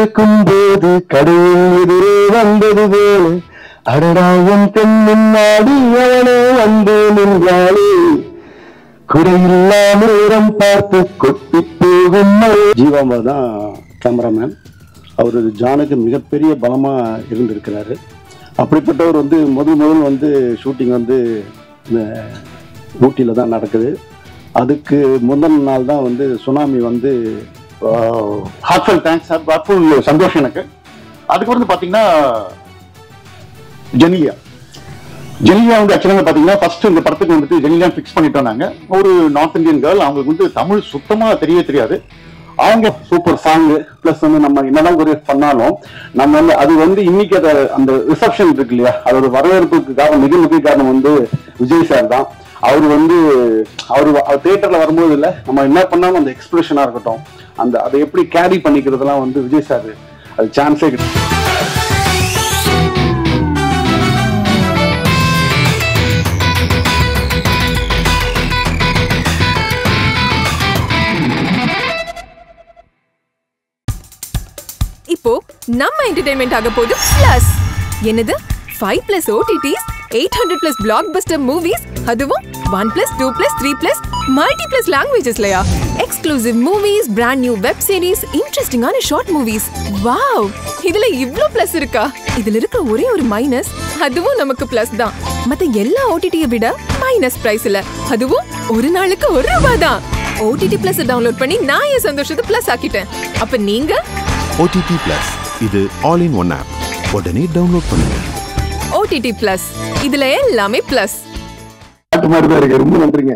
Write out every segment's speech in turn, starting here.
திறக்கும் போது கடையில் எதிரே வந்தது போல அடராயம் பெண் முன்னாடி அவனே வந்து நின்றாளே குறையில்லாமல் நேரம் பார்த்து கொட்டி போகும். ஜீவாம்பா தான் கேமராமேன். அவர் ஜானுக்கு மிகப்பெரிய பலமா இருந்திருக்கிறாரு. அப்படிப்பட்டவர் வந்து முதல் வந்து ஷூட்டிங் வந்து ஊட்டியில தான் நடக்குது. அதுக்கு முதல் நாள் தான் வந்து சுனாமி வந்து ஹார்ட்ஃபுல் தேங்க்ஸ் சார், ஹார்ட்ஃபுல் சந்தோஷம் எனக்கு. அதுக்கு வந்து பார்த்தீங்கன்னா ஜெனிலியா வந்து ஆக்சுவலாக பார்த்தீங்கன்னா ஃபர்ஸ்ட் இந்த படத்துக்கு வந்துட்டு ஜெனிலியா ஃபிக்ஸ் பண்ணிட்டோம். நாங்கள் ஒரு நார்த் இந்தியன் கேர்ள், அவங்களுக்கு வந்து தமிழ் சுத்தமாக தெரியாது. அவங்க சூப்பர் சாங் பிளஸ் வந்து நம்ம என்னதான் ஒரு பண்ணாலும் நம்ம வந்து அது வந்து இன்னைக்கு அந்த ரிசப்ஷன் இருக்கு இல்லையா, அதோட வரவேற்புக்கு மிக முக்கிய காரணம் வந்து விஜய் சார் தான். அவர் வந்து அவர் தியேட்டர்ல வரும்போது இல்லை, நம்ம என்ன பண்ணாலும் அந்த எக்ஸ்பிரஷனா இருக்கட்டும், அந்த அதை எப்படி கேரி பண்ணிக்கிறதுலாம் வந்து விஜய் சார் அது சான்ஸே கிடையாது. இப்போ நம்ம என்டர்டெயின்மெண்ட் ஆக போகுது பிளஸ். என்னது 5+ OTTs, 800+ பிளாக்பஸ்டர் மூவிஸ், அதுவும் 1+, 2+, 3+, மல்டி+ லாங்குவேஜஸ்லயா? Exclusive movies, brand new web series, இன்ட்ரெஸ்டிங்கான ஷார்ட் மூவிஸ். வாவ், இதுல இவ்ளோ பிளஸ் இருக்கா? இதுல இருக்க ஒரே ஒரு மைனஸ், அதுவும் நமக்கு பிளஸ் தான். மத்த எல்லா OTT-ய விட மைனஸ் பிரைஸ் இல்ல, அதுவும் ஒரு நாளுக்கு ₹1 தான். OTT Plus டவுன்லோட் பண்ணி நான் என் சந்தோஷத்தை பிளஸ் ஆக்கிட்டேன். அப்ப நீங்க OTT Plus இது ஆல் இன் ஒன் ஆப். உடனே டவுன்லோட் பண்ணுங்க. OTT Plus இதுல எல்லாமே பிளஸ். ரொம்ப நன்றிங்க.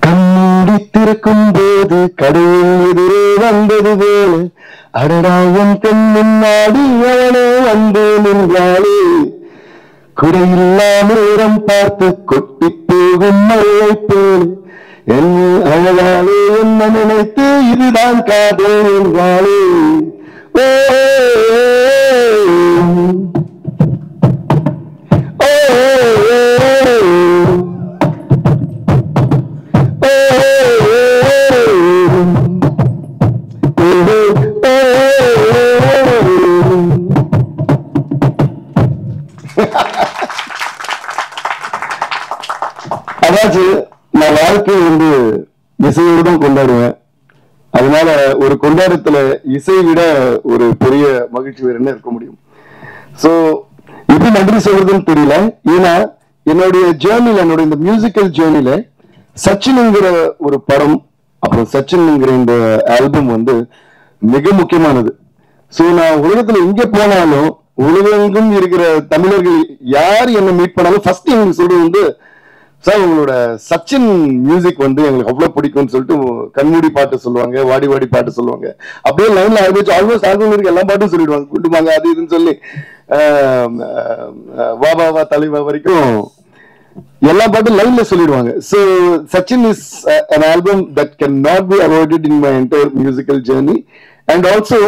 கண்ணூடி திறக்கும் போது கடையில் எதிரே வந்தது போல அடராயம் பெண் முன்னாடி அவனே வந்து நின்றாளே குறையில்லாமல் நேரம் பார்த்து கொட்டி போகும் மழை போல என்னை அழகாலே என்ன நினைத்து இதுதான் காதல் என்றாலே. அதாச்சு நான் வாழ்க்கையை வந்து இசையோடு தான் கொண்டாடுவேன். அதனால ஒரு கொண்டாட்டத்துல இசை விட ஒரு பெரிய மகிழ்ச்சி வேற என்ன இருக்க முடியும்? சோ எப்படி நன்றி சொல்றதுன்னு தெரியல. ஏன்னா என்னுடைய ஜேர்னில, என்னோட இந்த மியூசிக்கல் ஜேர்னில சச்சின்ங்கிற ஒரு படம், அப்புறம் சச்சின்ங்கிற இந்த ஆல்பம் வந்து மிக முக்கியமானது. சோ நான் உலகத்துல எங்க போனாலும் உலகெங்கும் இருக்கிற தமிழர்கள் யார் என்ன மீட் பண்ணாலும் ஃபர்ஸ்ட் எங்களுக்கு சொல்றது வந்து, சார் உங்களோட சச்சின் மியூசிக் வந்து எங்களுக்கு அவ்வளவு பிடிக்கும்னு சொல்லிட்டு கண்மூடி பாட்டு சொல்லுவாங்க, வாடி வாடி பாட்டு சொல்லுவாங்க. அப்படியே லைன்ல ஆரம்பிச்சு ஆல்மோஸ்ட் ஆல்பம் எல்லா பாட்டும் சொல்லிடுவாங்க, குண்டுமாங்க அது இதுன்னு சொல்லி வா வா வா தலைவா வரைக்கும் எல்லா பாட்டும் லைன்ல சொல்லிடுவாங்க. So Sachin is an album that cannot be avoided in my entire musical journey. And also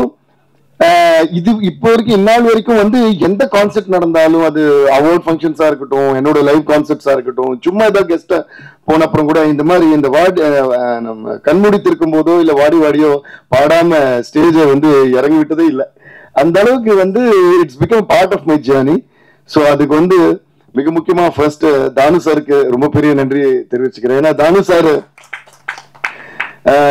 இது இப்போ வரைக்கும் இந்நாள் வரைக்கும் வந்து எந்த கான்செப்ட் நடந்தாலும், அது அவார்ட் ஃபங்க்ஷன்ஸா இருக்கட்டும், என்னோட லைவ் கான்செப்ட்ஸா இருக்கட்டும், சும்மா ஏதாவது கெஸ்ட்டா போன அப்புறம் கூட இந்த மாதிரி இந்த நம்ம கண்மூடி திருக்கும் போதோ இல்ல வாடி வாடியோ பாடாம ஸ்டேஜை வந்து இறங்கி விட்டதே இல்லை. அந்த அளவுக்கு வந்து it's become part of my journey. So அதுக்கு வந்து மிக முக்கியமா ஃபர்ஸ்ட் தானு சாருக்கு ரொம்ப பெரிய நன்றி தெரிவிச்சுக்கிறேன். ஏன்னா தானு சார்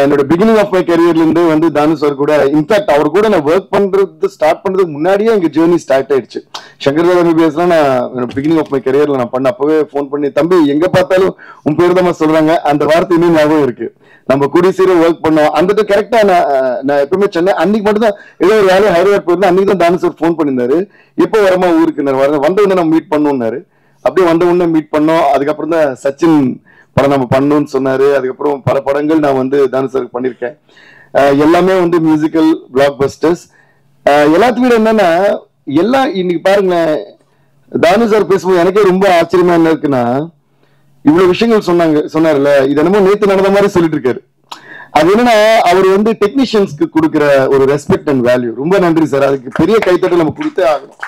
என்னோட பிகினிங் ஆஃப் மை கரியர்ல இருந்து வந்து தானு சார் கூட, இன்ஃபேக்ட் அவர் கூட நான் ஒர்க் பண்றது ஸ்டார்ட் பண்றதுக்கு முன்னாடியே எங்க ஜேர்னி ஸ்டார்ட் ஆயிடுச்சு. சங்கர் MBBS நான் பிகினிங் ஆஃப் மை கரியர்ல நான் பண்ண அப்பவே ஃபோன் பண்ணி, தம்பி எங்க பார்த்தாலும் உன் பேர் தான் சொல்றாங்க, அந்த வார்த்தை இன்னும் ஞாபகம் இருக்கு, நம்ம கூடி சீர ஒர்க் பண்ணோம். அந்த கரெக்டா நான் எப்பவுமே சென்னை அன்னைக்கு மட்டும் தான் ஏதோ ஒரு வேலையை ஹைதராபாத் போயிருந்தேன். அன்னைக்கு தான் தானு சார் ஃபோன் பண்ணியிருந்தாரு, இப்போ வரமா ஊருக்கு வந்த உடனே நம்ம மீட் பண்ணோம்னாரு. அப்படியே வந்த உடனே மீட் பண்ணோம். அதுக்கப்புறம் தான் சச்சின் படம் நம்ம பண்ணணும்னு சொன்னாரு. அதுக்கப்புறம் பல படங்கள் நான் வந்து தானு சாருக்கு பண்ணியிருக்கேன். எல்லாமே வந்து மியூசிக்கல் பிளாக் பஸ்டர்ஸ். எல்லாத்தையும் விட என்னன்னா, எல்லாம் இன்னைக்கு பாருங்களேன், தானு சார் பேசும்போது எனக்கே ரொம்ப ஆச்சரியமா என்ன இருக்குன்னா, இவ்வளவு விஷயங்கள் சொன்னார்ல, இது என்னமோ நேத்து நடந்த மாதிரி சொல்லிட்டு இருக்காரு. அது என்னன்னா, அவர் வந்து டெக்னீஷியன்ஸ்க்கு கொடுக்குற ஒரு ரெஸ்பெக்ட் அண்ட் வேல்யூ. ரொம்ப நன்றி சார், அதுக்கு பெரிய கைத்தட்டல் நம்ம கொடுத்தே ஆகணும்.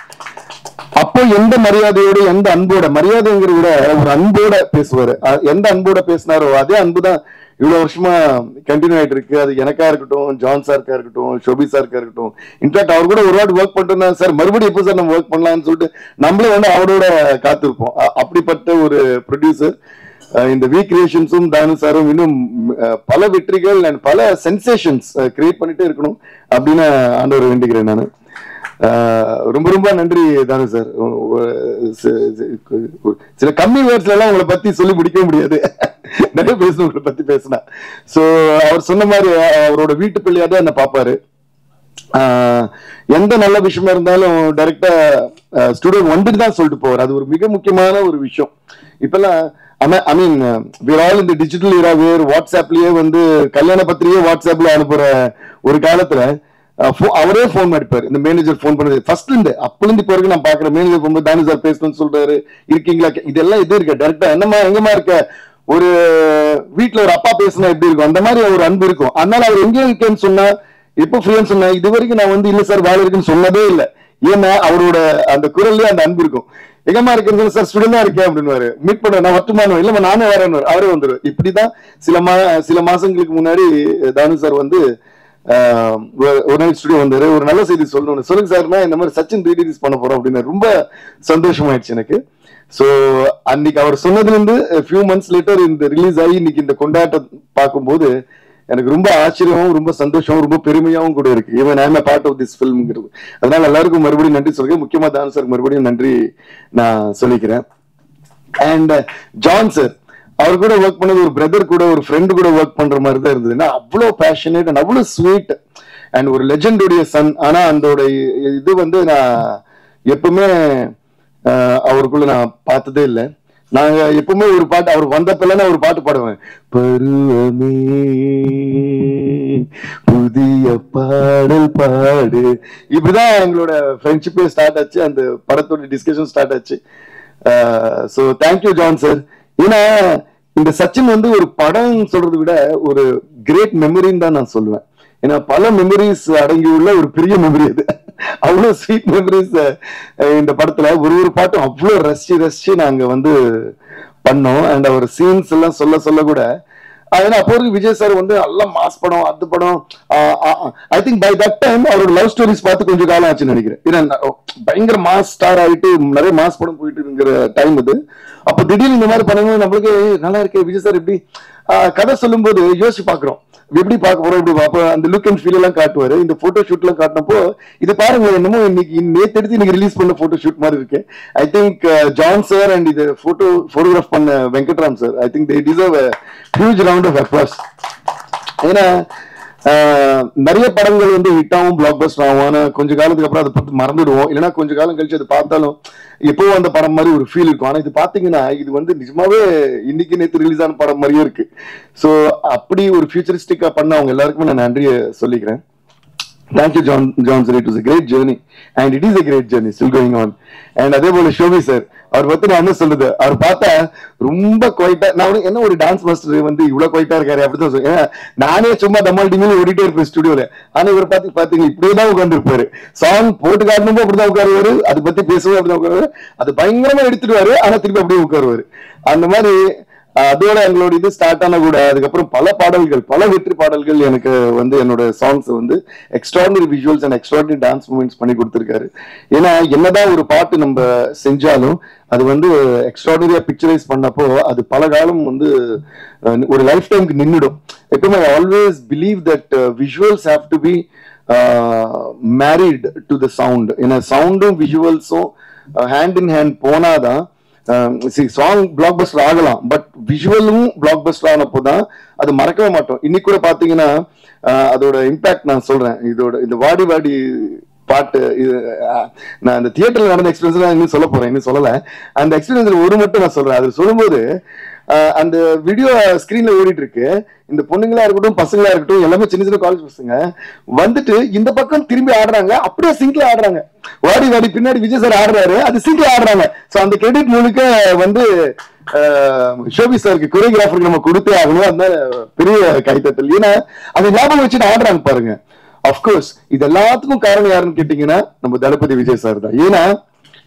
அப்போ எந்த மரியாதையோட, எந்த அன்போட, மரியாதைங்கிறத விட ஒரு அன்போட பேசுவாரு. எந்த அன்போட பேசினாரோ அதே அன்புதான் இவ்வளவு வருஷமா கண்டினியூ ஆயிட்டு இருக்கு. அது எனக்கா இருக்கட்டும், ஜான் சார்க்கா இருக்கட்டும், ஷோபி சார்க்கா இருக்கட்டும். இன்ஃபேக்ட் அவர் கூட ஒரு வாட்டி ஒர்க் பண்ணிட்டு சார் மறுபடியும் எப்போ சார் நம்ம ஒர்க் பண்ணலாம்னு சொல்லிட்டு நம்மளே வந்து அவரோட காத்திருப்போம். அப்படிப்பட்ட ஒரு ப்ரொடியூசர். இந்த வி கிரியேஷன்ஸும் தானு சாரும் இன்னும் பல வெற்றிகள் அண்ட் பல சென்சேஷன்ஸ் கிரியேட் பண்ணிட்டே இருக்கணும் அப்படின்னு ஆண்டவர் வேண்டிக்கிறேன் நான். ரொம்ப ரொம்ப நன்றி தானு சார். சில கம்மி வேர்ட்ஸ்ல எல்லாம் உங்களை பத்தி சொல்லி முடிக்க முடியாது, நிறைய பேசணும் உங்களை பத்தி பேசினா. சோ அவர் சொன்ன மாதிரி அவரோட வீட்டு பிள்ளையாதான் என்ன பாப்பாரு. எந்த நல்ல விஷயமா இருந்தாலும் டைரக்டா ஸ்டுடியோ வந்துட்டு தான் சொல்லிட்டு போவார். அது ஒரு மிக முக்கியமான ஒரு விஷயம். இப்பெல்லாம் ஐ மீன் we're all in the digital era where வாட்ஸ்அப்லயே வந்து கல்யாண பத்திரிகை வாட்ஸ்அப்ல அனுப்புற ஒரு காலத்துல அவரே போன் அடிப்பாரு. இந்த மேனேஜர் போன் பண்ணது ஃபர்ஸ்ட்ல இருந்து அப்பல இருந்து இப்போ வரைக்கும் நான் பாக்குறேன். மேனேஜர் போன் தானு சார் பேசணும்னு சொல்றாரு, இருக்கீங்களா, இதெல்லாம் இது இருக்க டைரக்டா என்னமா எங்கம்மா இருக்க, ஒரு வீட்டுல ஒரு அப்பா பேசினா எப்படி இருக்கும் அந்த மாதிரி ஒரு அன்பு இருக்கும். அதனால அவர் எங்க இருக்கேன்னு சொன்னா, எப்போ ஃப்ரீன்னு சொன்னா, இது வரைக்கும் நான் வந்து இல்ல சார் வேலை இருக்குன்னு சொன்னதே இல்லை. ஏன்னா அவரோட அந்த குரல்ல அந்த அன்பு இருக்கும். எங்கம்மா இருக்கிறது சார் ஸ்டூடெண்டா இருக்கேன் அப்படின்னு மீட் பண்ண நான் வட்டுமானோ இல்ல நானே வரேன், அவரே வந்துடும். இப்படிதான் சில மாசங்களுக்கு முன்னாடி தானு சார் வந்து ஒரு நாள் ஸ்டுடியோ வந்தாரு. ஒரு நல்ல செய்தி சொல்லணும், சொல்லுங்க சார்னா இந்த மாதிரி சச்சின் ரீலீஸ் பண்ண போறோம் அப்படின்னு ரொம்ப சந்தோஷமாயிடுச்சு எனக்கு. சோ அன்னைக்கு அவர் சொன்னதுல இருந்து ஃபியூ மந்த்ஸ் லேட்டர் இந்த ரிலீஸ் ஆகி இன்னைக்கு இந்த கொண்டாட்டம் பார்க்கும்போது எனக்கு ரொம்ப ஆச்சரியமும் ரொம்ப சந்தோஷமும் ரொம்ப பெருமையாவும் கூட இருக்கு. Even I am a part of this filmங்கிறது. அதனால எல்லாருக்கும் மறுபடியும் நன்றி சொல்றேன். முக்கியமா தான் சார் மறுபடியும் நன்றி நான் சொல்லிக்கிறேன். அண்ட் ஜான் சார், அவர் கூட ஒர்க் பண்ணது ஒரு பிரதர் கூட ஒரு ஃப்ரெண்டு கூட ஒர்க் பண்ற மாதிரி தான் இருந்ததுன்னா அவ்வளோ பேஷனேட் அண்ட் அவ்வளோ ஸ்வீட் அண்ட் ஒரு லெஜெண்டுடைய சன். ஆனா அதோட இது வந்து நான் எப்பவுமே அவருக்குள்ள நான் பார்த்ததே இல்லை. நாங்க எப்பவுமே ஒரு பாட்டு அவர் வந்தப்பெல்லாம் நான் ஒரு பாட்டு பாடுவேன், பருவமே புதிய பாடல் பாடு. இப்படிதான் எங்களோட ஃப்ரெண்ட்ஷிப்பே ஸ்டார்ட் ஆச்சு, அந்த படத்தோட டிஸ்கஷன் ஸ்டார்ட் ஆச்சு. So thank you John sir. ஏன்னா இந்த சச்சின் வந்து ஒரு படம் சொல்றதை விட ஒரு கிரேட் மெமரின்னு தான் நான் சொல்லுவேன். ஏன்னா பல மெமரிஸ் அடங்கியுள்ள ஒரு பெரிய மெமரி அது. அவ்வளவு ஸ்வீட் மெமரிஸ் இந்த படத்துல ஒரு பாட்டும் அவ்வளவு ரசிச்சு நாங்க வந்து பண்ணோம். அண்ட் அவர் சீன்ஸ் எல்லாம் சொல்ல கூட ஏன்னா அப்போ விஜய் சார் வந்து எல்லாம் மாஸ் படம், அது படம். I think by that time அவரோட லவ் ஸ்டோரிஸ் பார்த்து கொஞ்சம் காலம் ஆச்சுன்னு நினைக்கிறேன். ஏன்னா பயங்கர மாஸ் ஸ்டார் ஆகிட்டு நிறைய மாஸ் படம் போயிட்டு இருக்கிற டைம் அது. அப்போ திடீர்னு இந்த மாதிரி பண்ணும்போது நம்மளுக்கு நல்லா இருக்கு. விஜய் சார் எப்படி கதை சொல்லும் போது யோசிச்சு பாக்குறோம், எப்படி பார்க்க போறோம், இப்படி பார்ப்போம். அந்த லுக் அண்ட் ஃபீல் எல்லாம் காட்டுவாரு. இந்த போட்டோ ஷூட் எல்லாம் காட்டினப்போ இது பாருங்க என்னமோ இன்னைக்கு நேற்று எடுத்து இன்னைக்கு ரிலீஸ் பண்ண போட்டோ ஷூட் மாதிரி இருக்கு. I think John sir and இது போட்டோகிராஃப் பண்ண Venkatram sir, I think they deserve a huge round of applause. ஏன்னா நிறைய படங்கள் வந்து ஹிட்டாவும் பிளாக் பஸ்டர் ஆகும். ஆனா கொஞ்ச காலத்துக்கு அப்புறம் அதை பார்த்து மறந்துடுவோம். இல்லைன்னா கொஞ்ச காலம் கழிச்சு அதை பார்த்தாலும் எப்பவும் அந்த படம் மாதிரி ஒரு ஃபீல் இருக்கும். ஆனா இது பாத்தீங்கன்னா இது வந்து நிஜமாவே இன்னைக்கு நேற்று ரிலீஸ் ஆன படம் மாதிரியே இருக்கு. ஸோ அப்படி ஒரு ஃபியூச்சரிஸ்டிக்கா பண்ண அவங்க எல்லாருக்குமே நான் நன்றியை சொல்லிக்கிறேன். Thank you, John sir. It was a great journey, and it is a great journey still going on. And அதே போல ஷோபி சார், அவர் பத்தி நான் என்ன சொல்லுது, அவர் பார்த்தா ரொம்ப குவைட்டா, நான் என்ன ஒரு டான்ஸ் மாஸ்டர் வந்து இவ்வளவு குவைட்டா இருக்காரு அப்படிதான் சொல்லுவேன். நானே சும்மா தம்மால் டிமில் ஓடிட்டே இருப்பேன் ஸ்டுடியோல. ஆனா இவர் பாத்தீங்க இப்படியேதான் உட்கார்ந்து இருப்பாரு. சாங் போட்டு காட்டணும் அப்படிதான் உட்காருவாரு, அதை பத்தி பேசுவோம் அப்படிதான் உட்காருவாரு, அது பயங்கரமா எடுத்துடுவாரு, ஆனா திருப்பி அப்படியே உட்காருவாரு. அந்த மாதிரி அதோட எங்களோட இது ஸ்டார்ட் ஆன கூட அதுக்கப்புறம் பல பாடல்கள், பல வெற்றி பாடல்கள் எனக்கு வந்து என்னோட சாங்ஸ் வந்து extraordinary visuals and extraordinary dance moments பண்ணி கொடுத்துருக்காரு. ஏன்னா என்னதான் ஒரு பாட்டு நம்ம செஞ்சாலும் அது வந்து எக்ஸ்ட்ராடினரியா பிக்சரைஸ் பண்ணப்போ அது பல காலம் வந்து ஒரு லைஃப் டைமுக்கு நின்றுடும். எப்பவுமே I always believe that visuals have to be married to the sound. ஏன்னா சவுண்டும் விஷுவல்ஸும் ஹேண்ட் இன் ஹேண்ட் போனாதான் சாங் பிளாக் பஸ்டர் ஆகலாம். பட் விஷுவலும் பிளாக் பஸ்டர் ஆனப்போதான் அது மறக்கவே மாட்டோம். இன்னைக்கு கூட பாத்தீங்கன்னா அதோட இம்பாக்ட் நான் சொல்றேன். இதோட இந்த வாடி வாடி பாட்டு நான் அந்த தியேட்டர்ல நடந்த எக்ஸ்பீரியன்ஸ் இன்னும் சொல்ல போறேன், இன்னும் சொல்லல. அந்த எக்ஸ்பீரியன்ஸ் ஒரு மட்டும் நான் சொல்றேன். அது சொல்லும்போது அந்த வீடியோ ஸ்கிரீன்ல ஓடிட்டு இருக்கு. இந்த பொண்ணுங்களா இருக்கட்டும் பசங்களா இருக்கட்டும் எல்லாமே சின்ன சின்ன காலேஜ் பசங்க வந்துட்டு இந்த பக்கம் திரும்பி ஆடுறாங்க, அப்படியே சிங்க்ல ஆடுறாங்க. வாடி வாடி பின்னாடி விஜய் சார் ஆடுறாரு, அது சிங்க்ல ஆடுறாங்க. சோ அந்த கிரெடிட் முழுக்க வந்து ஷோபி சாருக்கு கொரியோகிராஃபருக்கு நம்ம கொடுத்தே ஆகணும். அதனால பெரிய கைத்தட்டல். ஏன்னா அதை ஞாபகம் வச்சுட்டு ஆடுறாங்க பாருங்க. அப்கோர்ஸ் இது எல்லாத்துக்கும் காரணம் யாருன்னு கேட்டீங்கன்னா நம்ம தளபதி விஜய் சார் தான். ஏன்னா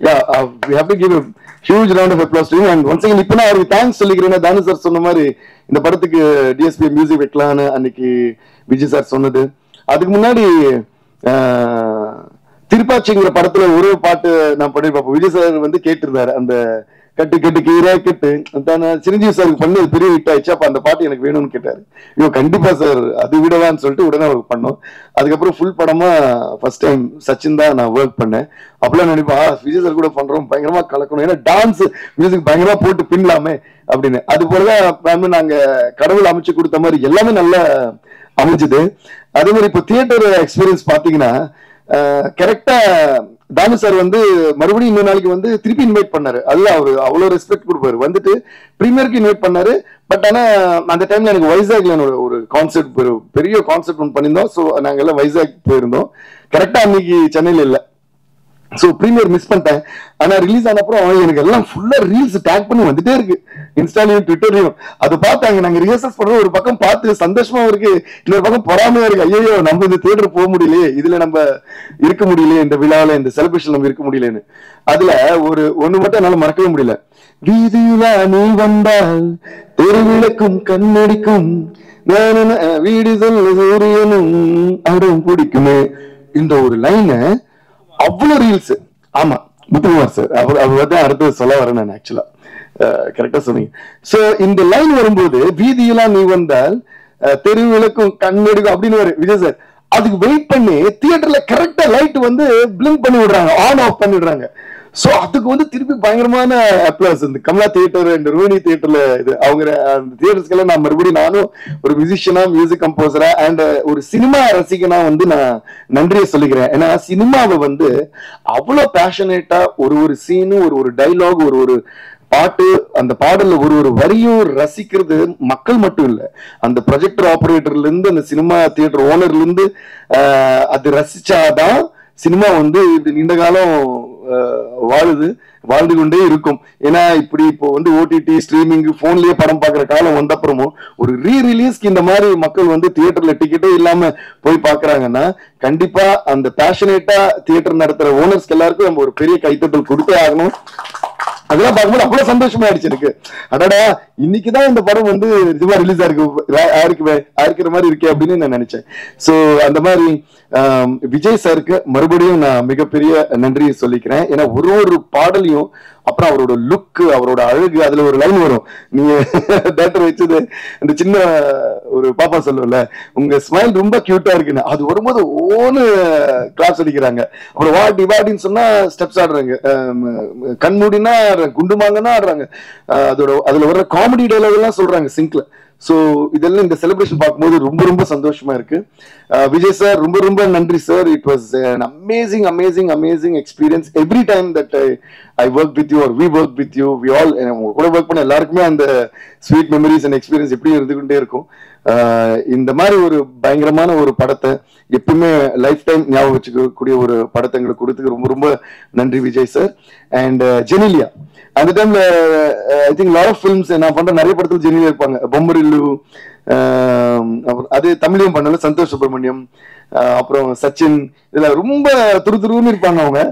we have to give a huge round of applause to him. And once again, இப்போ நான் அவருக்கு தேங்க்ஸ் சொல்லிக்கிறேன். தானு சார் சொன்ன மாதிரி இந்த படத்துக்கு டிஎஸ்பி மியூசிக் வைக்கலான்னு அன்னைக்கு விஜய் சார் சொன்னது. அதுக்கு முன்னாடி திருப்பாச்சிங்கிற படத்துல ஒரு பாட்டு நான் பண்ணிருப்பேன். விஜய் சார் வந்து கேட்டிருந்தாரு, அந்த கட்டு கட்டு கீரை கட்டு சிரஞ்சீவி சாருக்கு பண்ணி பெரிய ஹிட் ஆயிடுச்சு. அப்ப அந்த பாட்டு எனக்கு வேணும்னு கேட்டாரு. ஐயோ கண்டிப்பா சார் அது விடவான்னு சொல்லிட்டு உடனே அவருக்கு பண்ணோம். அதுக்கப்புறம் ஃபுல் படமா ஃபர்ஸ்ட் டைம் சச்சின் தான் நான் ஒர்க் பண்ணேன். அப்பெல்லாம் நினைப்பா விஜய் சார் கூட பண்றோம், பயங்கரமா கலக்கணும், ஏன்னா டான்ஸ் மியூசிக் பயங்கரமா போட்டு பின்னலாமே அப்படின்னு. அது போலதான் நாங்க கடவுள் அமைச்சு கொடுத்த மாதிரி எல்லாமே நல்லா அமைஞ்சது. அதே மாதிரி இப்போ தியேட்டர் எக்ஸ்பீரியன்ஸ் பாத்தீங்கன்னா கரெக்டா தானு சார் வந்து மறுபடியும் இன்னொரு நாளைக்கு வந்து திருப்பி இன்வைட் பண்ணாரு. அதுல அவரு அவ்வளவு ரெஸ்பெக்ட் கொடுப்பாரு. வந்துட்டு பிரீமியருக்கு இன்வைட் பண்ணாரு. பட் ஆனா அந்த டைம்ல எனக்கு வைசாக்ல ஒரு கான்செப்ட், பெரிய கான்செப்ட் ஒன்று பண்ணியிருந்தோம். ஸோ நாங்க எல்லாம் வைசாக் போயிருந்தோம். கரெக்டா அன்னைக்கு சென்னையில இல்லை. ஸோ ப்ரீமியர் மிஸ் பண்ணிட்டேன். ஆனா ரிலீஸ் ஆன அப்புறம் எனக்கு எல்லாம் ஃபுல்லா ரீல்ஸ் டேக் பண்ணி வந்துட்டே இருக்கு, இன்ஸ்டாலையும் ட்விட்டர்லையும். அது பார்த்தாங்க. நாங்க ரிஹர்சல்ஸ் பண்றோம், ஒரு பக்கம் பார்த்து சந்தோஷமா இருக்கு, இன்னொரு பக்கம் பொறாமையா இருக்கு. ஐயோ நம்ம இந்த தியேட்டர் போக முடியலையே, இதுல நம்ம இருக்க முடியலையே, இந்த விழாவில இந்த செலிப்ரேஷன் நம்ம இருக்க முடியலன்னு. அதுல ஒண்ணு மட்டும் என்னால மறக்கவே முடியல. வீதியில நீ வந்தால் தெருவிளக்கும் கண்ணடிக்கும் வீடு சொல்ல சூரியனும் அடம் பிடிக்குமே, இந்த ஒரு லைன அவ்வளவு ரீல்ஸ். ஆமா முத்துக்குமார் சார் அவர் தான் அடுத்தது சொல்ல வரேன் நான். ஆக்சுவலா கரெக்டா சொன்னீங்க. சோ இந்த லைன் வரும்போது வீதியெல்லாம் நீ வந்தால் தெருவிளக்கும் கண்ணெடுக்கும் அப்படின்னு வரும் விஜய் சார். அதுக்கு வெயிட் பண்ணி தியேட்டர்ல கரெக்டா லைட் வந்து பிளிங்க் பண்ணி விடுறாங்க, ஆன் ஆஃப் பண்ணிடுறாங்க. சோ அதுக்கு வந்து திருப்பி பயங்கரமான அப்ளாஸ். இந்த கமலா தியேட்டர் அண்ட் ரோஹிணி தியேட்டர்ல இது அவங்க அந்த தியேட்டர்ஸ்க்கெல்லாம் நான் மறுபடியும் நானும் ஒரு மியூசிஷியனா, மியூசிக் கம்போசரா அண்ட் ஒரு சினிமா ரசிகனா வந்து நான் நன்றியை சொல்லிக்கிறேன். ஏன்னா சினிமாவை வந்து அவ்வளவு பேஷனேட்டா ஒரு சீனு, ஒரு டைலாக், ஒரு பாட்டு, அந்த பாடல்ல ஒரு வரியும் ரசிக்கிறது மக்கள் மட்டும் இல்ல, அந்த ப்ரொஜெக்டர் ஆபரேட்டர்ல இருந்து அந்த சினிமா தியேட்டர் ஓனர்ல இருந்து அது ரசிச்சாதான் சினிமா வந்து நீண்ட காலம் வாழ்ந்து கொண்டே இருக்கும். ஏன்னா இப்படி இப்போ வந்து ஓடிடி ஸ்ட்ரீமிங் போன்லயே படம் பாக்குற காலம் வந்த அப்புறமும் ஒரு ரீரிலீஸ்க்கு இந்த மாதிரி மக்கள் வந்து தியேட்டர்ல டிக்கெட்டே இல்லாம போய் பாக்குறாங்கன்னா கண்டிப்பா அந்த பேஷனேட்டா தியேட்டர் நடத்துற ஓனர்ஸ்க்கு எல்லாருக்கும் நம்ம ஒரு பெரிய கைத்தட்டல் கொடுத்தே ஆகணும். அதெல்லாம் பார்க்கும்போது அவ்வளவு சந்தோஷமா ஆயிடுச்சு எனக்கு. அடடா இன்னைக்குதான் இந்த படம் வந்து நிஜமா ரிலீஸ் ஆயிருக்கிற மாதிரி இருக்கே அப்படின்னு நான் நினைச்சேன். சோ அந்த மாதிரி விஜய் சாருக்கு மறுபடியும் நான் மிகப்பெரிய நன்றியை சொல்லிக்கிறேன். ஏன்னா ஒரு பாடலையும் அப்புறம் அவரோட லுக், அவரோட அழகு, அதுல ஒரு லைன் வரும், நீங்க தேட்டர் வச்சது இந்த சின்ன ஒரு பாப்பா சொல்லுவல, உங்க ஸ்மைல் ரொம்ப கியூட்டா இருக்குன்னு, அது வரும்போது ஓன்னு கிளாப்ஸ் அடிக்கிறாங்க. அப்புறம் வாட்டின்னு சொன்னா ஸ்டெப்ஸ் ஆடுறாங்க, கண்மூடினா குண்டுமாங்கன்னா ஆடுறாங்க, அதுல வர்ற காமெடி டைலாக் எல்லாம் சொல்றாங்க சிங்க்ல. சோ இதெல்லாம் இந்த செலிப்ரேஷன் பார்க்கும்போது ரொம்ப ரொம்ப சந்தோஷமா இருக்கு. விஜய் சார் ரொம்ப ரொம்ப நன்றி sir. It was an amazing experience every time that I worked with you or we worked with you. We all கூட ஒர்க் பண்ண எல்லாருக்குமே அந்த ஸ்வீட் மெமரிஸ் அண்ட் எக்ஸ்பீரியன்ஸ் எப்படி இருந்துகிட்டே இருக்கும். இந்த மாதிரி ஒரு பயங்கரமான ஒரு படத்தை எப்பவுமே லைஃப் டைம் ஞாபகம் வச்சுக்கக்கூடிய ஒரு படத்தை எங்களுக்கு கொடுத்துக்கு ரொம்ப ரொம்ப நன்றி விஜய் சார். அண்ட் ஜெனிலியா அந்த டைம்ல I think lot of films நான் பண்ற நிறைய படத்துல ஜெனிலியா இருப்பாங்க. பொம்மரில்லு, அது தமிழையும் பண்ணல, சந்தோஷ் சுப்ரமணியம், அப்புறம் சச்சின், இதுல ரொம்ப துருதுருன்னு இருப்பாங்க அவங்க.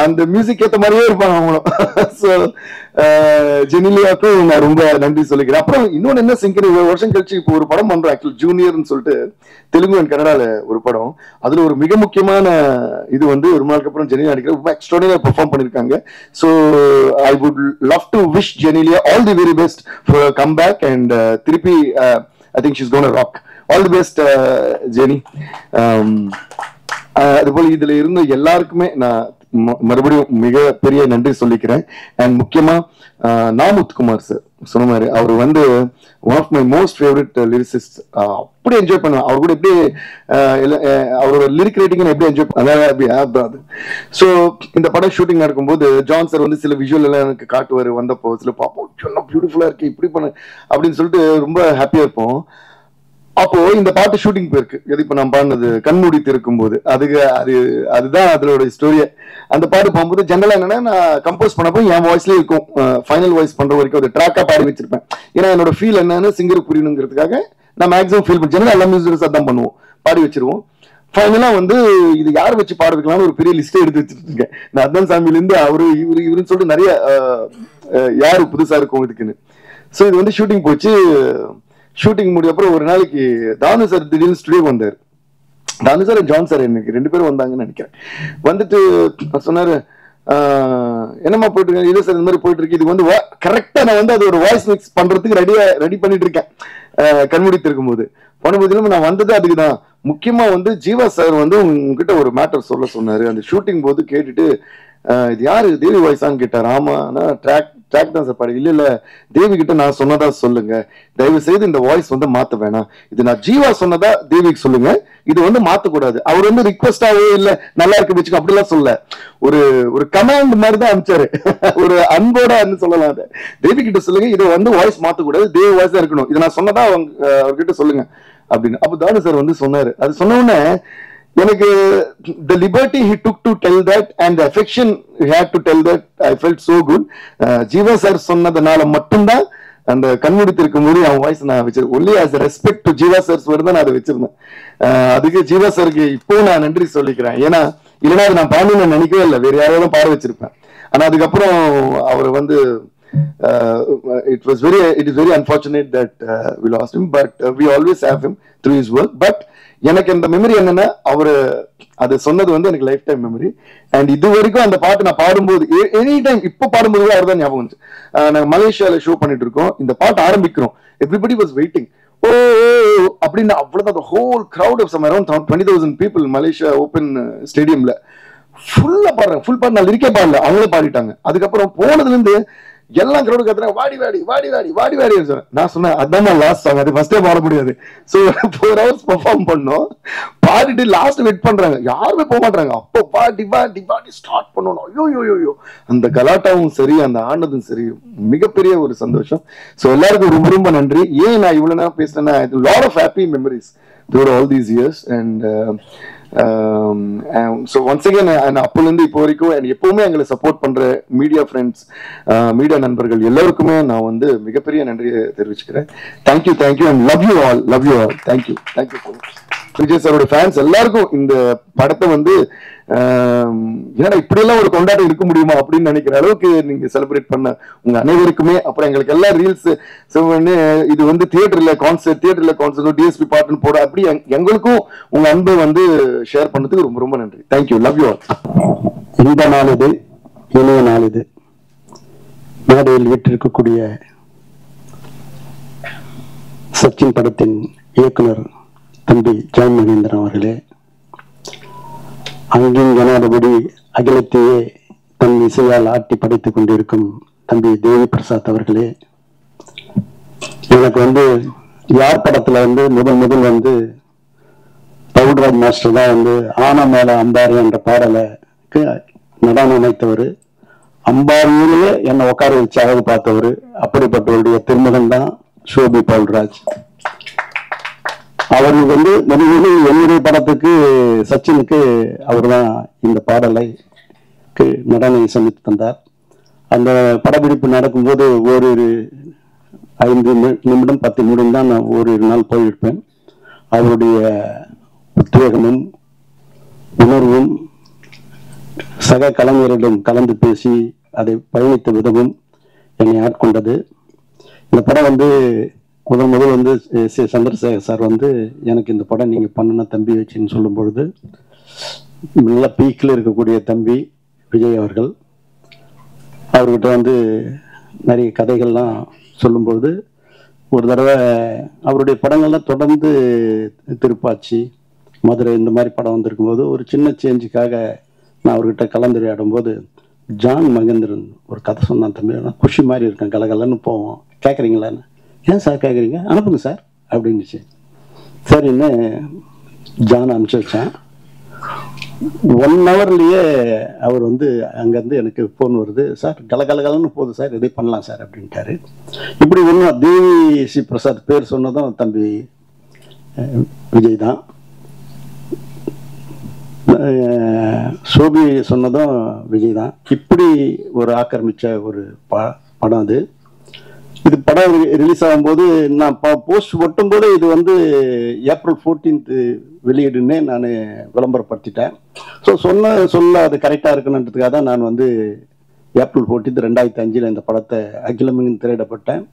அந்த மியூசிக் ஏத்த மாதிரியே இருப்பாங்க அவங்களும். ஸோ ஜெனிலியாவுக்கும் நான் ரொம்ப நன்றி சொல்லிக்கிறேன். அப்புறம் இன்னொன்னு என்ன சிங்கர் வருஷம் கழிச்சு இப்போ ஒரு படம் பண்றோம் ஆக்சுவலி ஜூனியர்னு சொல்லிட்டு, தெலுங்கு அண்ட் கன்னடால ஒரு படம். அதுல ஒரு மிக முக்கியமான இது வந்து ஒரு நாளுக்கு அப்புறம் ஜெனிலியா நடிக்கிற ரொம்ப எக்ஸ்ட்ராடினரியா பெர்ஃபார்ம் பண்ணிருக்காங்க. So I would love to wish Genelia all the very best for come back and திருப்பி I think she's gonna rock. All the best Jeni. அதுபோல இதுல இருந்த எல்லாருக்குமே நான் மறுபடியும் மிக பெரிய நன்றி சொல்லிக்கிறேன். அண்ட் முக்கியமா முத்துக்குமார் சார் சொன்ன மாதிரி அவர் வந்து one of my most favourite lyricist. அப்படி என்ஜாய் பண்ணுவேன் அவர் கூட, எப்படி அவரோட லிரிக் ரைட்டிங் எப்படி என்ஜாய் பண்ண. ஸோ இந்த படம் ஷூட்டிங் நடக்கும்போது ஜான் சார் வந்து சில விஷுவல் எல்லாம் எனக்கு காட்டுவார். வந்தப்போ சில பார்ப்போம், சொன்னா பியூட்டிஃபுல்லா இருக்கு, இப்படி பண்ண அப்படின்னு சொல்லிட்டு ரொம்ப ஹாப்பியா இருப்போம். அப்போ இந்த பாட்டு ஷூட்டிங் போயிருக்கு, எது இப்ப நான் பாடினது கண்மூடி திறக்கும் போது, அதுதான் அதோட ஸ்டோரியே. அந்த பாட்டு போகும்போது ஜெனரலா என்னன்னா நான் கம்போஸ் பண்ணப்போ என் வாய்ஸ்லயே இருக்கும், ஃபைனல் வாய்ஸ் பண்ற வரைக்கும் ஒரு ட்ராக்கா பாடி வச்சிருப்பேன். ஏன்னா என்னோட ஃபீல் என்னன்னு சிங்கர் புரியணுங்கிறதுக்காக நான் மேக்ஸிமம் ஃபீல் பண்ணி ஜெனரலா எல்லா மியூசிக்ஸ் அதான் பண்ணுவோம், பாடி வச்சிருவோம். ஃபைனலா வந்து இது யாரை வச்சு பாட வைக்கலாம்னு ஒரு பெரிய லிஸ்டே எடுத்து வச்சுட்டு இருக்கேன். நான் அதான் சாமியில இருந்து இவருன்னு சொல்லிட்டு நிறைய யாரு புதுசா இருக்கும் இதுக்குன்னு. ஸோ இது வந்து ஷூட்டிங் போச்சு. ஷூட்டிங் முடிய அப்புறம் ஒரு நாளைக்கு தானு சார் திடீர்னு ஸ்டுடியோ வந்தார். தானு சார் ஜான் சார் எனக்கு 2 பேரும் வந்தாங்கன்னு நினைக்கிறேன். வந்துட்டு சொன்னாரு, என்னமா போயிட்டு இருக்கேன், இல்லை சார் இந்த மாதிரி போயிட்டு இருக்கு. இது வந்து கரெக்டா நான் வந்து அது ஒரு வாய்ஸ் மிக்ஸ் பண்றதுக்கு ரெடி பண்ணிட்டு இருக்கேன். கண்முடித்து இருக்கும் போது பண்ணும்போது நான் வந்தது அதுக்குதான். முக்கியமா வந்து ஜீவா சார் வந்து உங்ககிட்ட ஒரு மேட்டர் சொல்ல சொன்னாரு. அந்த ஷூட்டிங் போது கேட்டுட்டு இது யாரு தேவி வாய்ஸான்னு கேட்டார். ஆமா நான் ட்ராக் தான் சார் பாடு. இல்ல தேவி கிட்ட நான் சொன்னதா சொல்லுங்க, தயவு செய்து இந்த வாய்ஸ் வந்து மாத்த வேணாம், இது நான் ஜீவா சொன்னதா தேவிக்கு சொல்லுங்க, இது வந்து மாத்தக்கூடாது. அவர் வந்து ரிக்வெஸ்டாவே இல்ல நல்லா இருக்கு வச்சுக்கோ அப்படிலாம் சொல்ல, ஒரு கமாண்ட் மாதிரி தான் அனுப்பிச்சாரு. ஒரு அன்போட சொல்லலாம். தேவி கிட்ட சொல்லுங்க இதை வந்து வாய்ஸ் மாத்தக்கூடாது, தேவி வாய்ஸ் தான் இருக்கணும், இதை நான் சொன்னதா அவர்கிட்ட சொல்லுங்க அப்படின்னு. அப்ப தானு சார் வந்து சொன்னாரு. அது சொன்ன உடனே எனக்கு the liberty he took to tell that and the affection he had to tell that, I felt so good. Jeeva sir சொன்னதுனால மட்டும்தான் அந்த கண்முடித்து இருக்கும் போது அவன் வாய்ஸ் நான் வச்சிருக்கேன். Only as respect to Jeeva sir's தான் நான் அதை வச்சிருந்தேன். அதுக்கு ஜீவா சாருக்கு இப்போ நான் நன்றி சொல்லிக்கிறேன். ஏன்னா இல்லைன்னா அது நான் பாடணும்னு நினைக்கவே இல்லை, வேற யாராவது பாட வச்சிருப்பேன். ஆனா அதுக்கப்புறம் அவர் வந்து it is very unfortunate that we lost him, but we always have him through his work. But எனக்கு இந்த மெமரி என்னன்னா அவரு அது சொன்னது வந்து எனக்கு லைஃப் டைம் மெமரி. அண்ட் இது வரைக்கும் அந்த பாட்டு நான் பாடும்போது எனி டைம் இப்போ பாடும்போது அவர் தான் ஞாபகம் வந்துச்சு. நாங்க மலேசியால ஷோ பண்ணிட்டு இருக்கோம், இந்த பாட்டு ஆரம்பிக்கிறோம், எவ்ரிபடி வாஸ் வெயிட்டிங். ஓ அப்படின்னு அவ்வளவுதான். Whole crowd of some around 20,000 people Malaysia open ஸ்டேடியம்ல ஃபுல்லா பாடுறாங்க. ஃபுல் பாட்டு நான் லிரிக்கே பாடல, அவங்களே பாடிட்டாங்க. அதுக்கப்புறம் போனதுல இருந்து எல்லாம் கிரௌடு கத்துறாங்க வாடி வாடி வாடி வாடி வாடி வாடி சொன்னேன். நான் சொன்னேன் அதான் லாஸ்ட் சாங், அது ஃபர்ஸ்டே பாட முடியாது. ஸோ 4 hours பெர்ஃபார்ம் பண்ணோம். பாடிட்டு லாஸ்ட் வெயிட் பண்றாங்க, யாருமே போக மாட்டாங்க. அப்போ பாடி பாடி பாடி ஸ்டார்ட் பண்ணணும். ஐயோ அந்த கலாட்டாவும் சரி அந்த ஆனதும் சரி மிகப்பெரிய ஒரு சந்தோஷம். ஸோ எல்லாருக்கும் ரொம்ப ரொம்ப நன்றி. ஏன் நான் இவ்வளவு நேரம் பேசினேன்னா lot of happy memories throughout all these years. And so once again அப்பல இருந்து இப்போ வரைக்கும் எப்பவுமே எங்களை சப்போர்ட் பண்ற மீடியா ஃப்ரெண்ட்ஸ், மீடியா நண்பர்கள் எல்லாருக்குமே நான் வந்து மிகப்பெரிய நன்றியை தெரிவிச்சுக்கிறேன். Thank you and love you all. Thank you so much. Vijay சாரோட ஃபேன்ஸ் எல்லாருக்கும் இந்த படத்தை வந்து ஏன்னா இப்படியெல்லாம் ஒரு கொண்டாட்டம் இருக்க முடியுமா அப்படின்னு நினைக்கிற அளவுக்கு நீங்க செலிப்ரேட் பண்ண உங்க அனைவருக்குமே, அப்புறம் எங்களுக்கு எல்லாம் ரீல்ஸ் இது வந்து தியேட்டர்ல கான்சர்ட் டிஎஸ்பி பாட்டுன்னு போட அப்படி எங்களுக்கும் உங்க அன்பை வந்து ஷேர் பண்ணதுக்கு ரொம்ப ரொம்ப நன்றி. Thank you, love you all. இந்த நாள் இது, இணைய நாள் இது. மேடையில் வீட்டிருக்கக்கூடிய சச்சின் படத்தின் இயக்குனர் தம்பி ஜான் மகேந்திரன் அவர்களே, அங்கின் ஜனாதிபதி அகிலத்தையே தன் இசையால் ஆட்டி படைத்துக் கொண்டிருக்கும் தம்பி தேவி பிரசாத் அவர்களே, எனக்கு வந்து யார் படத்துல வந்து முதல் வந்து பவுல்ராஜ் மாஸ்டர் தான் வந்து ஆனா மேல அம்பாரி என்ற பாடலுக்கு நடனம் அமைத்தவர். அம்பாரியிலேயே என்னை உட்கார வச்சு அழகு பார்த்தவர். அப்படிப்பட்டவருடைய திருமகன் தான் ஷோபி பவுல்ராஜ். அவருக்கு வந்து என்னுடைய படத்துக்கு சச்சினுக்கு அவர் தான் இந்த பாடலைக்கு நடனம் சமைத்து தந்தார். அந்த படப்பிடிப்பு நடக்கும்போது ஒரு 5 நிமிடம் 10 நிமிடம் தான் நான் ஒரு நாள் போயிருப்பேன். அவருடைய உத்வேகமும் உணர்வும் சக கலைஞரிடம் கலந்து பேசி அதை பயணித்த விதமும் என்னை ஆட்கொண்டது. இந்த படம் வந்து முதல் வந்து சந்திரசேகர் சார் வந்து எனக்கு இந்த படம் நீங்க பண்ணணும் தம்பி வச்சுன்னு சொல்லும் பொழுது, நல்லா பீக்கில் இருக்கக்கூடிய தம்பி விஜய் அவர்கள் அவர்கிட்ட வந்து நிறைய கதைகள்லாம் சொல்லும்பொழுது, ஒரு தடவை அவருடைய படங்கள்லாம் தொடர்ந்து திருப்பாச்சி, மதுரை இந்த மாதிரி படம் வந்திருக்கும் போது ஒரு சின்ன சேஞ்சுக்காக நான் அவர்கிட்ட கலந்துரையாடும் போது ஜான் மகேந்திரன் ஒரு கதை சொன்னான். தம்பி நான் குஷி மாதிரி இருக்கேன், கலகலன்னு போவோம், கேட்குறீங்களான்னு. ஏன் சார் கேட்குறீங்க, அனுப்புங்க சார் அப்படின்னுச்சு. சரின்னு ஜான் அனுப்பிச்சு வச்சேன். 1 ஹவர்லயே அவர் வந்து அங்கேருந்து எனக்கு ஃபோன் வருது, சார் கலகலகலன்னு போகுது சார், இதே பண்ணலாம் சார் அப்படின்ட்டாரு. இப்படி ஒன்றும் தேவி ஸ்ரீ பிரசாத் பேர் சொன்னதும் தம்பி விஜய் தான், சோபி சொன்னதும் விஜய் தான். இப்படி ஒரு ஆக்கிரமிச்ச ஒரு படம் அது. இது படம் ரிலீஸ் ஆகும்போது நான் போஸ்ட் ஒட்டும் போது இது வந்து April 14th வெளியிடுன்னே நான் விளம்பரப்படுத்திட்டேன். ஸோ சொல்ல அது கரெக்டாக இருக்குன்றதுக்காக தான் நான் வந்து April 14th 2005 இந்த படத்தை அகிலமெங்கும் திரையிடப்பட்டேன்.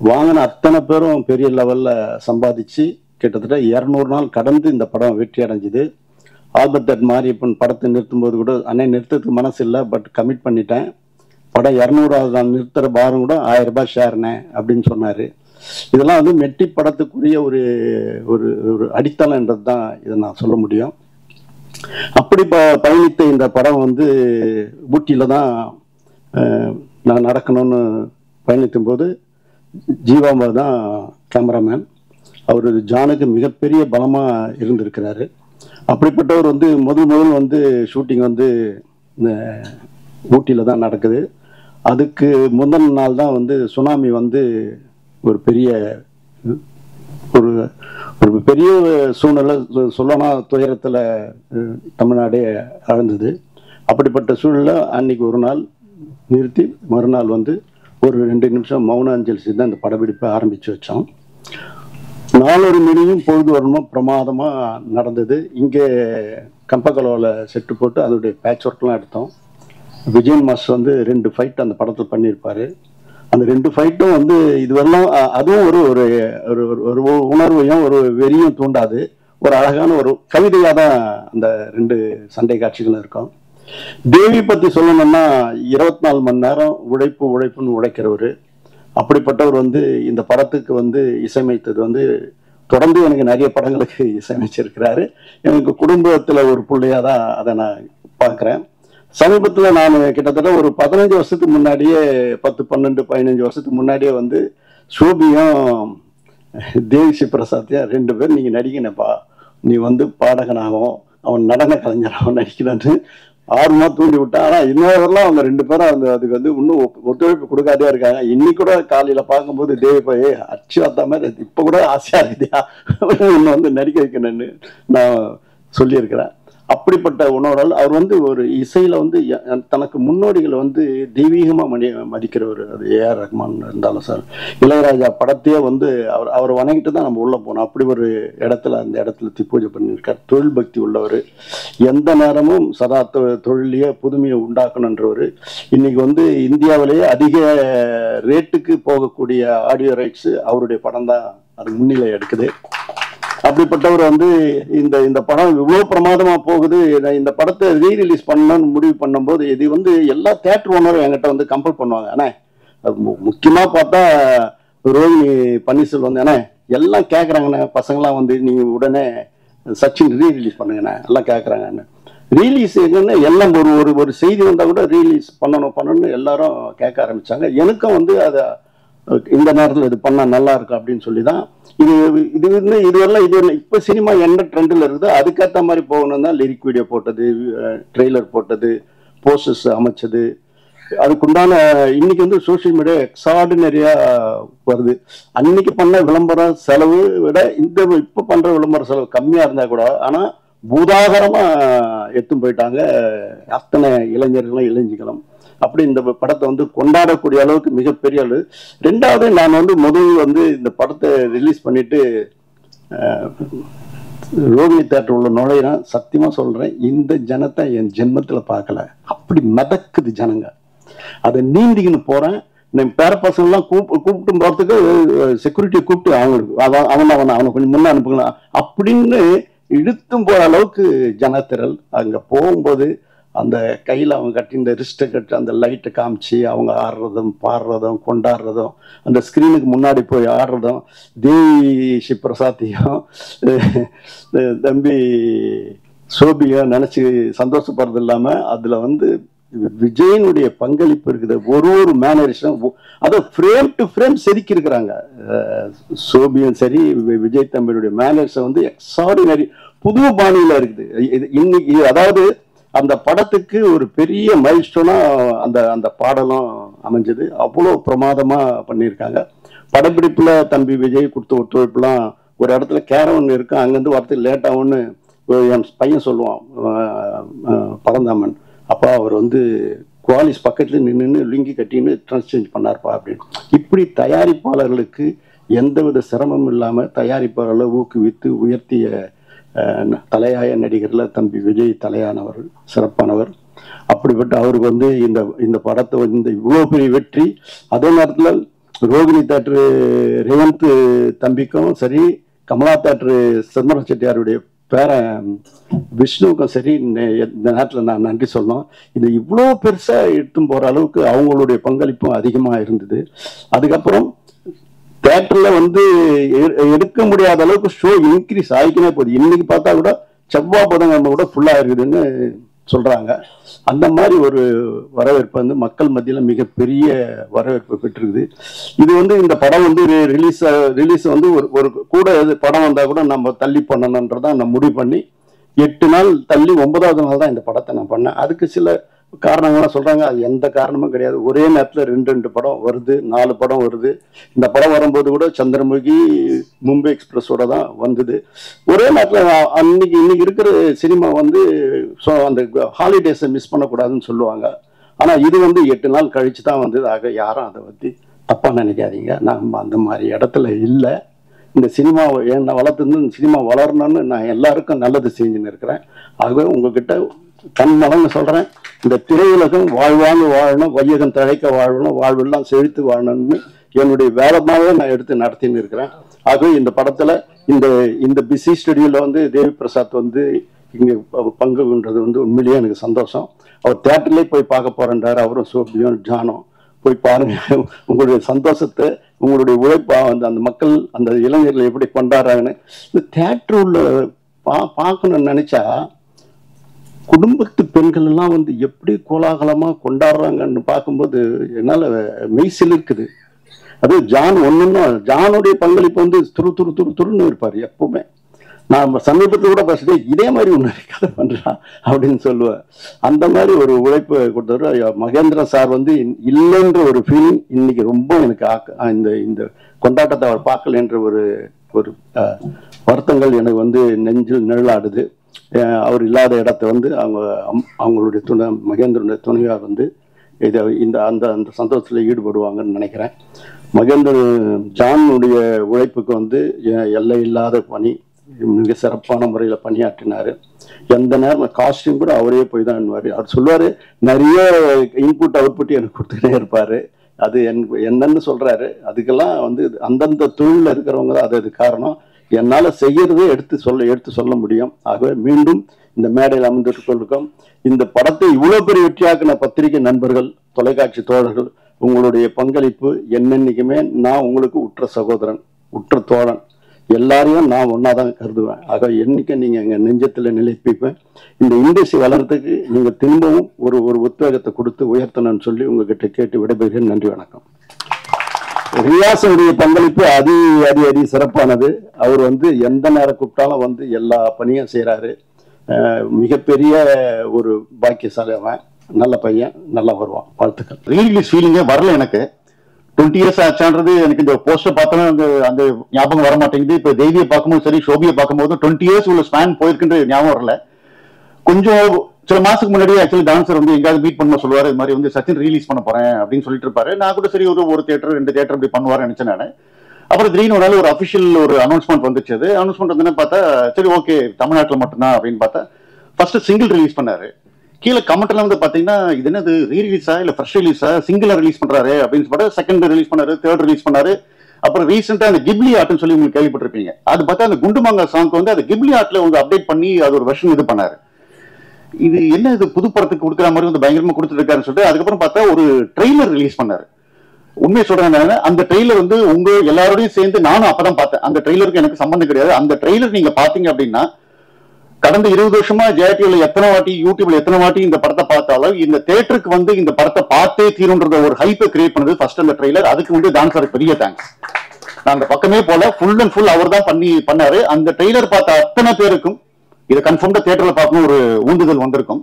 வாங்கின அத்தனை பேரும் பெரிய லெவலில் சம்பாதிச்சு கிட்டத்தட்ட 200 நாள் கடந்து இந்த படம் வெற்றி அடைஞ்சுது. ஆல்பர்ட் தட் மாரியப்பன் படத்தை நிறுத்தும் போது கூட அண்ணே நிறுத்தத்துக்கு மனசு இல்லை, பட் கமிட் பண்ணிட்டேன், படம் 200வது நாள் நிறுத்துற பாரம் கூட 1000 ரூபாய் ஷேர்னே அப்படின்னு சொன்னார். இதெல்லாம் வந்து மெட்டி படத்துக்குரிய ஒரு ஒரு ஒரு அடித்தளம்ன்றது தான் இதை நான் சொல்ல முடியும். அப்படி பயணித்த இந்த படம் வந்து ஊட்டியில் தான் நான் நடக்கணும்னு பயணித்தும் போது ஜீவாம்பா தான் கேமராமேன். அவர் ஜானுக்கு மிகப்பெரிய பலமாக இருந்திருக்கிறாரு. அப்படிப்பட்டவர் வந்து முதல் வந்து ஷூட்டிங் வந்து ஊட்டியில் தான் நடக்குது. அதுக்கு முந்தின நாள் தான் வந்து சுனாமி வந்து ஒரு பெரிய ஒரு பெரிய சூழ்நிலை சொல்லனா துயரத்தில் தமிழ்நாடே ஆழ்ந்தது. அப்படிப்பட்ட சூழ்நிலை அன்னைக்கு ஒரு நாள் நிறுத்தி மறுநாள் வந்து ஒரு 2 நிமிஷம் மௌன அஞ்சலி செய்து தான் இந்த படப்பிடிப்பை ஆரம்பித்து வச்சோம். 4 மணியும் பொழுது வரணும் பிரமாதமாக நடந்தது. இங்கே கம்பகலோவில் செட்டு போட்டு அதோடைய பேட்ச் ஒர்க்லாம் எடுத்தோம். விஜயன் மாஸ்டர் வந்து 2 ஃபைட் அந்த படத்தில் பண்ணியிருப்பாரு. அந்த 2 ஃபைட்டும் வந்து இதுவெல்லாம் அதுவும் ஒரு ஒரு ஒரு உணர்வையும் ஒரு வெறியும் தூண்டாது, ஒரு அழகான ஒரு கவிதையாக தான் அந்த 2 சண்டை காட்சிகளும் இருக்கும். தேவி பற்றி சொல்லணும்னா 24 மணி நேரம் உழைப்புன்னு உழைக்கிறவர். அப்படிப்பட்டவர் வந்து இந்த படத்துக்கு வந்து இசையமைத்தது வந்து தொடர்ந்து எனக்கு நிறைய படங்களுக்கு இசையமைச்சிருக்கிறாரு. எனக்கு குடும்பத்தில் ஒரு பிள்ளையாக தான் அதை நான் பார்க்குறேன். சமீபத்தில் நான் கிட்டத்தட்ட ஒரு 15 வருஷத்துக்கு முன்னாடியே 10, 12, 15 வருஷத்துக்கு முன்னாடியே வந்து சோபியும் தேவி பிரசாத்தையும் 2 பேர் நீங்கள் நடிக்கணுப்பா, நீ வந்து பாடகனாகவும் அவன் நடன கலைஞராகவும் நடிக்கணும்னு ஆர்வமாக தூண்டி விட்டா. ஆனால் இன்னொருலாம் அவங்க 2 பேரும் அதுக்கு வந்து இன்னும் ஒத்துழைப்பு கொடுக்காதே இருக்காங்க. இன்னைக்கு கூட காலையில் பார்க்கும்போது தேவி போய் அச்சு வார்த்தா மாதிரி இப்போ கூட ஆசையாக இருக்குதியா இன்னும் வந்து நடிக்க வைக்கணும்னு நான் சொல்லியிருக்கிறேன். அப்படிப்பட்ட உணர்வால் அவர் வந்து ஒரு இசையில் வந்து தனக்கு முன்னோடிகளை வந்து தெய்வீகமாக மதிக்கிறவர். அது ஏஆர் ரஹ்மான் இருந்தாலும் சார், இளையராஜா படத்தையே வந்து அவரை வணங்கிட்டு தான் நம்ம உள்ளே போனோம். அப்படி ஒரு இடத்துல அந்த இடத்துல திப்பூஜை பண்ணியிருக்கார். தொழில் பக்தி உள்ளவர், எந்த நேரமும் சதா தொழிலையே புதுமையை உண்டாக்கணுன்றவர். இன்னைக்கு வந்து இந்தியாவிலேயே அதிக ரேட்டுக்கு போகக்கூடிய ஆடியோ ரைட்ஸு அவருடைய படம் தான் அது முன்னிலை எடுக்குது. அப்படிப்பட்டவர் வந்து இந்த படம் இவ்வளோ பிரமாதமாக போகுது, இந்த படத்தை ரீரிலீஸ் பண்ணணும்னு முடிவு பண்ணும்போது இது வந்து எல்லா தியேட்டர் ஓனரும் என்கிட்ட வந்து கம்பல் பண்ணுவாங்க. ஆனால் முக்கியமாக பார்த்தா ரோஹினி பன்னீர்செல்வம் வந்து ஏன்னா எல்லாம் கேட்குறாங்கண்ணே, பசங்களாம் வந்து நீங்கள் உடனே சச்சின் ரீரிலீஸ் பண்ணுங்கண்ணே எல்லாம் கேட்குறாங்கண்ணே. ரீலீஸ் எங்கன்னா எல்லாம் ஒரு செய்தி வந்தால் கூட ரீலீஸ் பண்ணணும்னு எல்லாரும் கேட்க ஆரம்பித்தாங்க. எனக்கும் வந்து அதை இந்த நேரத்தில் இது பண்ணால் நல்லா இருக்கும் அப்படின்னு சொல்லி தான் இதுவெல்லாம் இப்போ சினிமா என்ன ட்ரெண்டில் இருக்குதோ அதுக்கேற்ற மாதிரி போகணும் தான் லிரிக் வீடியோ போட்டது, ட்ரெய்லர் போட்டது, போஸ்டர்ஸ் அமைச்சது. அதுக்குண்டான இன்னைக்கு வந்து சோசியல் மீடியா எக்ஸ்ட்ராடினரியாக வருது. அன்னைக்கு பண்ண விளம்பர செலவு விட இப்போ பண்ணுற விளம்பர செலவு கம்மியாக இருந்தால் கூட ஆனால் பூதாகரமாக எடுத்து போயிட்டாங்க அத்தனை இளைஞர்களும் இளைஞர்களும். அப்படி இந்த படத்தை வந்து கொண்டாடக்கூடிய அளவுக்கு மிகப்பெரிய அளவு. 2வது நான் வந்து முதல் வந்து இந்த படத்தை ரிலீஸ் பண்ணிட்டு ரோகிணி தேட்டர் உள்ள நுழையிறேன். சத்தியமா சொல்றேன், இந்த ஜனத்தை என் ஜென்மத்தில் பார்க்கல. அப்படி மிதக்குது ஜனங்க. அதை நீந்திக்கின்னு போறேன். என் பேர பசங்கள்லாம் கூப்பிட்டு போறதுக்கு செக்யூரிட்டியை கூப்பிட்டு அவனை கொஞ்சம் முன்ன அனுப்புங்களா அப்படின்னு இழுத்தும் போற அளவுக்கு ஜனத்திரல். அங்க போகும்போது அந்த கையில் அவங்க கட்டி இந்த ரிஸ்ட்டை கட்டி அந்த லைட்டை காமிச்சு அவங்க ஆடுறதும் பாடுறதும் கொண்டாடுறதும் அந்த ஸ்க்ரீனுக்கு முன்னாடி போய் ஆடுறதும் தேவி பிரசாத்தையும் தம்பி சோபியும் நினச்சி சந்தோஷப்படுறது இல்லாமல் அதில் வந்து விஜயனுடைய பங்களிப்பு இருக்குது. ஒரு மேனரிஷம் அதை ஃப்ரேம் டு ஃப்ரேம் செதுக்கி இருக்கிறாங்க. சோபியும் சரி விஜய் தம்பியுடைய மேனரிஷம் வந்து எக்ஸ்ட்ராடினரி புது பாணியில் இருக்குது. இன்னைக்கு அதாவது அந்த படத்துக்கு ஒரு பெரிய மைல்ஸ்டோனா அந்த பாடலும் அமைஞ்சது. அவ்வளோ பிரமாதமா பண்ணியிருக்காங்க. படப்பிடிப்புல தம்பி விஜய் கொடுத்த ஒத்துழைப்புலாம் ஒரு இடத்துல கேரவன் இருக்கு, அங்கேருந்து வரத்துக்கு லேட் ஆகும்னு என் பையன் சொல்லுவான் பரந்தாமன். அப்பா அவர் வந்து குவாலிஸ் பக்கத்தில் நின்று லுங்கி கட்டின்னு ட்ரெஸ் சேஞ்ச் பண்ணார்ப்பா அப்படின்னு. இப்படி தயாரிப்பாளர்களுக்கு எந்தவித சிரமம் இல்லாமல் தயாரிப்பாளர்களை ஊக்குவித்து உயர்த்திய தலையாய நடிகரில் தம்பி விஜய் தலையானவர், சிறப்பானவர். அப்படிப்பட்ட அவருக்கு வந்து இந்த படத்தை வந்து இவ்வளோ பெரிய வெற்றி. அதே நேரத்தில் ரோகிணி தேட்டரு ரேவந்த் தம்பிக்கும் சரி, கமலா தேட்டரு சந்திரன் செட்டியாருடைய பேரன் விஷ்ணுவுக்கும் சரி இந்த நேரத்தில் நான் நன்றி சொல்லணும். இது இவ்வளோ பெருசாக எடுத்தும் போகிற அளவுக்கு அவங்களுடைய பங்களிப்பும் அதிகமாக இருந்தது. அதுக்கப்புறம் தேட்டரில் வந்து எடுக்க முடியாத அளவுக்கு ஷோ இன்க்ரீஸ் ஆகிக்கினே போகுது. இன்னைக்கு பார்த்தா கூட செவ்வாய் புதன்கிழமை கூட ஃபுல்லாக இருக்குதுன்னு சொல்கிறாங்க. அந்த மாதிரி ஒரு வரவேற்பு வந்து மக்கள் மத்தியில் மிகப்பெரிய வரவேற்பு பெற்றிருக்குது. இது வந்து இந்த படம் வந்து ரிலீஸ் வந்து ஒரு கூட படம் வந்தால் கூட நம்ம தள்ளி பண்ணணுன்றதான் நான் முடிவு பண்ணி 8 நாள் தள்ளி 9வது நாள் தான் இந்த படத்தை நான் பண்ணேன். அதுக்கு சில காரணங்கள்லாம் சொல்கிறாங்க. அது எந்த காரணமும் கிடையாது. ஒரே நேரத்தில் 2 படம் வருது, 4 படம் வருது. இந்த படம் வரும்போது கூட சந்திரமுகி, மும்பை எக்ஸ்பிரஸோட தான் வந்தது. ஒரே நேரத்தில் இன்னைக்கு இருக்கிற சினிமா வந்து அந்த ஹாலிடேஸை மிஸ் பண்ணக்கூடாதுன்னு சொல்லுவாங்க. ஆனால் இது வந்து 8 நாள் கழித்து தான் வந்தது. ஆக யாரும் அதை பற்றி தப்பாக நினைக்காதீங்க. நம்ம அந்த மாதிரி இடத்துல இல்லை. இந்த சினிமாவை என்னை வளர்த்துருந்து சினிமா வளரணும்னு நான் எல்லாருக்கும் நல்லது செஞ்சுன்னு இருக்கிறேன். ஆகவே உங்ககிட்ட கண்மலன்னு சொல்கிறேன், இந்த திரையுலகம் வாழ்வாங்க வாழணும், வையகம் தழைக்க வாழணும், வாழ்வெல்லாம் செழித்து வாழணும்னு என்னுடைய வேலைமாவே நான் எடுத்து நடத்தின்னு இருக்கிறேன். ஆகவே இந்த படத்தில் இந்த பிஸி ஸ்டுடியோவில் வந்து தேவி பிரசாத் வந்து இங்கே பங்கு கொண்டது வந்து உண்மையிலேயே எனக்கு சந்தோஷம். அவர் தேட்டர்லேயே போய் பார்க்க போகிறேன்றார். அவரும் சோபியும் ஜானும் போய் பாருங்க. உங்களுடைய சந்தோஷத்தை, உங்களுடைய உழைப்பா வந்து அந்த மக்கள் அந்த இளைஞர்கள் எப்படி கொண்டாடுறாங்கன்னு இந்த தேட்டர் உள்ள பார்க்கணும்னு நினைச்சா குடும்பத்து பெண்கள் எல்லாம் வந்து எப்படி கோலாகலமாக கொண்டாடுறாங்கன்னு பார்க்கும்போது என்னால் மெய்சில் இருக்குது. அது ஜானுடைய பங்களிப்பு வந்து துருன்னு இருப்பார் எப்பவுமே. நான் சமீபத்தில் கூட பேசுறேன், இதே மாதிரி ஒன்று கதை பண்றான் அப்படின்னு சொல்லுவேன். அந்த மாதிரி ஒரு உழைப்பு கொடுத்தவர் மகேந்திரன் சார் வந்து இல்லைன்ற ஒரு ஃபீலிங் இன்னைக்கு ரொம்ப எனக்கு இந்த கொண்டாட்டத்தை அவர் பார்க்கல என்ற ஒரு வருத்தங்கள் எனக்கு வந்து நெஞ்சில் நிழலாடுது. அவர் இல்லாத இடத்த வந்து அவங்களுடைய மகேந்திரனுடைய துணையார் வந்து அந்த சந்தோஷத்தில் ஈடுபடுவாங்கன்னு நினைக்கிறேன். ஜானுடைய உழைப்புக்கு வந்து எல்லை இல்லாத பணி, மிக சிறப்பான முறையில் பணியாற்றினார். எந்த நேரம் காஸ்டியூம் கூட அவரே போய் தான் அவர் சொல்லுவார். நிறைய இன்புட் அவுட்புட் எனக்கு கொடுத்துட்டே இருப்பார். அது என்னன்னு சொல்றாரு. அதுக்கெல்லாம் வந்து அந்தந்த தொழிலில் இருக்கிறவங்க தான் அது காரணம். என்னால் செய்யறதே எடுத்து சொல்ல முடியும். ஆகவே மீண்டும் இந்த மேடையில் அமர்ந்திருக்கும் இந்த படத்தை இவ்வளவு பெரிய வெற்றியாக்கின பத்திரிகை நண்பர்கள், தொலைக்காட்சி தோழர்கள், உங்களுடைய பங்களிப்பு என்னென்னைக்குமே நான் உங்களுக்கு உற்ற சகோதரன், உற்ற தோழன், எல்லாரையும் நான் ஒன்னாதான் கருதுவேன். ஆக என்னைக்கு நீங்க எங்க நெஞ்சத்துல நிலைப்பிப்பேன். இந்த இண்டஸ்ட்ரி வளர்றதுக்கு நீங்க திரும்பவும் ஒரு உத்வேகத்தை கொடுத்து உயர்த்தணும்னு சொல்லி உங்ககிட்ட கேட்டு விடைபெறுகிறேன். நன்றி, வணக்கம். ரியாஸுடைய பங்களிப்பு அதி சிறப்பானது. அவர் வந்து எந்த நேரம் கூப்பிட்டாலும் வந்து எல்லா பணியும் செய்யறாரு. மிகப்பெரிய ஒரு பாக்கியசாலி அவன். நல்ல பையன், நல்லா வருவான். வாழ்த்துக்கள். ரீலீஸ் ஃபீலிங்கே வரல எனக்கு. 20 years ஆச்சான்றது எனக்கு இந்த போஸ்டர் பார்த்தோன்னா அந்த ஞாபகம் வர மாட்டேங்குது. இப்போ தேவியை பார்க்கும்போது சரி, ஷோபியை பார்க்கும்போது 20 years உள்ள ஸ்பேன் போயிருக்குன்ற ஞாபகம் வரல. கொஞ்சம் சில மாசத்துக்கு முன்னாடி ஆக்சுவலி டான்சர் வந்து எங்காவது மீட் பண்ண சொல்லுவாரு. இது மாதிரி வந்து சச்சின் ரிலீஸ் பண்ண போறேன் அப்படின்னு சொல்லிட்டு இருப்பாரு. நான் கூட சரி ஒரு தியேட்டர் 2 தியேட்டர் அப்படி பண்ணுவாருன்னு நினைச்சேன் நான். அப்புறம் திடீர்னு ஒரு நாள் ஒரு அஃபிஷியல் ஒரு அனௌன்ஸ்மெண்ட் வந்துச்சு. அது அனௌன்ஸ்மெண்ட் வந்து பார்த்தா சரி ஓகே தமிழ்நாட்டில் மட்டும்தான் அப்படின்னு பார்த்தா ஃபர்ஸ்ட் சிங்கிள் ரிலீஸ் பண்ணாரு. கீழே கமெண்ட்ல வந்து பாத்தீங்கன்னா இது என்னது ரீரிலீஸா இல்ல ஃப்ரெஷ் ரிலீஸா, சிங்கிளா ரிலீஸ் பண்றாரு அப்படின்னு சொல்லிட்டு செகண்ட் ரிலீஸ் பண்ணாரு, தேர்ட் ரிலீஸ் பண்ணாரு. அப்புறம் ரீசெண்டா அந்த கிப்லி ஆர்ட்னு சொல்லி உங்களுக்கு கேள்விப்பட்டிருப்பீங்க. அது பார்த்தா அந்த குண்டுமாங்கா சாங்க்கு வந்து அந்த கிப்லி ஆர்ட்ல வந்து அப்டேட் பண்ணி அது ஒரு வெர்ஷன் இது பண்ணாரு. இது என்ன இது புது படத்துக்கு கொடுக்குற மாதிரி வந்து பயங்கரமா கொடுத்துட்டு இருக்காருன்னு சொல்லிட்டு அதுக்கப்புறம் பார்த்தா ஒரு ட்ரெய்லர் ரிலீஸ் பண்ணாரு. உண்மையை சொல்றேன், அந்த ட்ரெய்லர் வந்து உங்க எல்லாரோடையும் சேர்ந்து நானும் அப்பதான் பார்த்தேன். அந்த ட்ரெய்லருக்கு எனக்கு சம்பந்தம் கிடையாது. அந்த ட்ரெய்லர் நீங்க பாத்தீங்க அப்படின்னா கடந்த 20 வருஷமா ஜெயடிவில எத்தனை வாட்டி, யூடியூப்ல எத்தனை வாட்டி இந்த படத்தை பார்த்தாலும் இந்த தியேட்டருக்கு வந்து இந்த படத்தை பார்த்தே தீரும்ன்றத ஒரு ஹைப்பை கிரியேட் பண்ணது ஃபர்ஸ்ட் அந்த ட்ரெய்லர். அதுக்கு வந்து டான்சர் பெரிய தேங்க்ஸ். நான் அந்த பக்கமே போல ஃபுல் அண்ட் ஃபுல் அவர் தான் பண்ணாரு. அந்த ட்ரெய்லர் பார்த்த அத்தனை பேருக்கும் இதை கன்ஃபார்ம்டா தியேட்டர்ல பார்க்கணும் ஒரு ஊந்துதல் வந்திருக்கும்.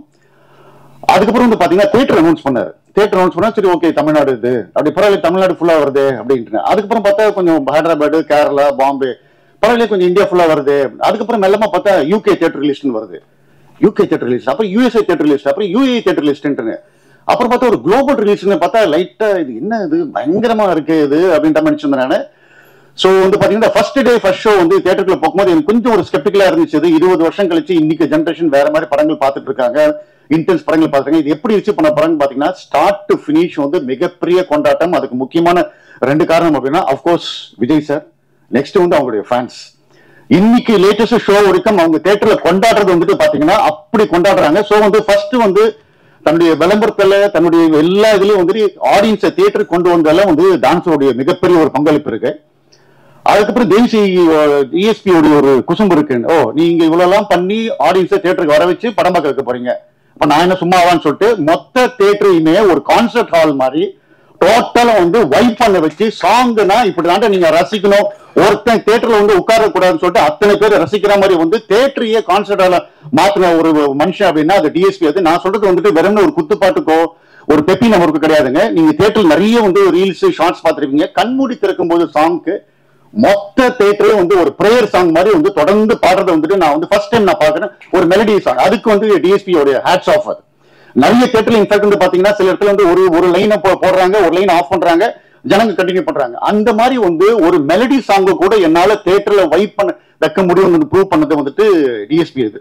அதுக்கப்புறம் வந்து பாத்தீங்கன்னா தியேட்டர் அனௌன்ஸ் பண்ணாரு. தியேட்டர் அனௌன்ஸ் பண்ணா சரி ஓகே தமிழ்நாடு இது அப்படி பரவாயில்ல, தமிழ்நாடு ஃபுல்லா வருது அப்படின்ட்டு. அதுக்கப்புறம் பார்த்தா கொஞ்சம் ஹைதராபாத், கேரளா, பாம்பே பரவாயில்ல, கொஞ்சம் இந்தியா ஃபுல்லா வருது. அதுக்கப்புறம் மெல்லமா பார்த்தா யூகே தியேட்டர் லிஸ்ட்னு வருது. யூகே தியேட்டர் லிஸ்ட், அப்புறம் யூஎஸ்ஏ தியேட்டர் லிஸ்ட், அப்புறம் யூஏ தியேட்டர் லிஸ்ட்னு. அப்புறம் பார்த்தா ஒரு குளோபல் ரிலீஸ்னு பார்த்தா லைட்டா இது என்ன இது பயங்கரமா இருக்கு இது அப்படின்ற மாதிரி நினைச்சிருந்தேன் நான். ஸோ வந்து பாத்தீங்கன்னா ஃபர்ஸ்ட் டே ஃபர்ஸ்ட் ஷோ வந்து தியேட்டருக்குள்ள போகும்போது எனக்கு கொஞ்சம் ஒரு ஸ்கெப்டிக்கலா இருந்துச்சு. 20 வருஷம் கழிச்சு இன்னைக்கு ஜென்ரேஷன் வேற மாதிரி படங்கள் பார்த்துட்டு இருக்காங்க, இன்டென்ஸ் படங்கள் பார்த்துருக்காங்க. இது எப்படி ரிசீவ் பண்ண போறாங்க பாத்தீங்கன்னா ஸ்டார்ட் டு பினிஷ் வந்து மிகப்பெரிய கொண்டாட்டம். அதுக்கு முக்கியமான 2 காரணம் அப்படின்னா அப்கோர்ஸ் விஜய் சார், நெக்ஸ்ட் வந்து அவங்களுடைய ஃபேன்ஸ். இன்னைக்கு லேட்டஸ்ட் ஷோ வரைக்கும் அவங்க தியேட்டர்ல கொண்டாடுறது வந்துட்டு பாத்தீங்கன்னா அப்படி கொண்டாடுறாங்க. ஸோ வந்து ஃபர்ஸ்ட் வந்து தன்னுடைய விளம்பரத்துல தன்னுடைய எல்லா இதுலயும் வந்துட்டு ஆடியன்ஸை தியேட்டருக்கு கொண்டு வந்தாலும் வந்து டான்ஸோடைய மிகப்பெரிய ஒரு பங்களிப்பு இருக்கு. அதுக்கப்புறம் டிஎஸ்பி உடைய ஒரு குசும்பு இருக்கு. நீங்க இவ்வளவு எல்லாம் பண்ணி ஆடியன்ஸை தியேட்டருக்கு வர வச்சு படம் பார்க்க வைக்க போறீங்க, அப்ப நான் என்ன சும்மாவான்னு சொல்லிட்டு மொத்த தியேட்டரையுமே ஒரு கான்சர்ட் ஹால் மாதிரி டோட்டலா வந்து வைப் பண்ண வச்சு சாங்னா இப்படிதான் நீங்க ரசிக்கணும், ஒருத்தன் தியேட்டர்ல வந்து உட்கார கூடாதுன்னு சொல்லிட்டு அத்தனை பேர் ரசிக்கிற மாதிரி வந்து தியேட்டரையே கான்சர்ட் ஹால மாத்தின ஒரு மனுஷன் அப்படின்னா அது டிஎஸ்பி. அது நான் சொல்றது வந்துட்டு வெறும் ஒரு குத்துப்பாட்டுக்கோ ஒரு பெப்பி நம்பருக்கு கிடையாதுங்க. நீங்க தியேட்டர் நிறைய வந்து ரீல்ஸ் ஷார்ட்ஸ் பார்த்திருப்பீங்க. கண்மூடி திறக்கும் போது சாங்க்கு மொத்த தியேட்டரே வந்து ஒரு பிரேயர் சாங் மாதிரி வந்து தொடர்ந்து பாடுறதை வந்துட்டு நான் வந்து ஃபர்ஸ்ட் டைம் நான் பாக்குறேன். ஒரு மெலடி சாங், அதுக்கு வந்து டிஎஸ்பி உடைய ஹேட்ஸ் ஆஃப். அது நிறைய தியேட்டர்ல இன்ஃபேக்ட் வந்து பாத்தீங்கன்னா சில இடத்துல வந்து ஒரு லைனை போடுறாங்க, ஒரு லைன் ஆஃப் பண்றாங்க, ஜனங்க கண்டினியூ பண்றாங்க. அந்த மாதிரி வந்து ஒரு மெலடி சாங்க கூட என்னால தியேட்டர்ல வைப் பண்ண வைக்க முடியும் ப்ரூவ் பண்ணது வந்துட்டு டிஎஸ்பி. இது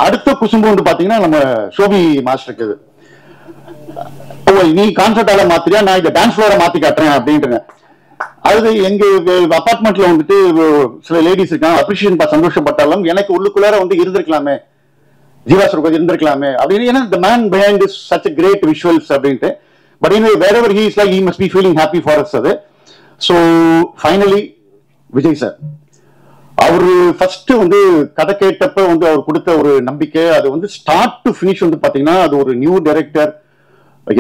அடுத்த குசும்பு வந்து பாத்தீங்கன்னா நம்ம ஷோபி மாஸ்டருக்கு. இது நீ கான்சர்ட் ஆல மாத்திரியா, நான் இந்த டான்ஸ் ஃப்ளோரை மாத்தி காட்டுறேன் அப்படின்ட்டு. அது எங்க அபார்ட்மெண்ட்ல வந்துட்டு சில லேடிஸ் இருக்காங்க, அப்ரிஷியேஷன் சந்தோஷப்பட்டாலும் எனக்கு உள்ளுக்குள்ளார வந்து இருந்திருக்கலாமே, ஜீவா சார் இருந்திருக்கலாமே அப்படின்னு. ஏன்னா the man behind is such a great visuals அப்படின்ட்டு. But anyway wherever he is, like he must be feeling happy for us. அது so finally விஜய் சார் அவரு ஃபர்ஸ்ட் வந்து கதை கேட்டப்ப வந்து அவர் கொடுத்த ஒரு நம்பிக்கை, அது வந்து ஸ்டார்ட் டு பினிஷ் வந்து பாத்தீங்கன்னா அது ஒரு நியூ டைரக்டர்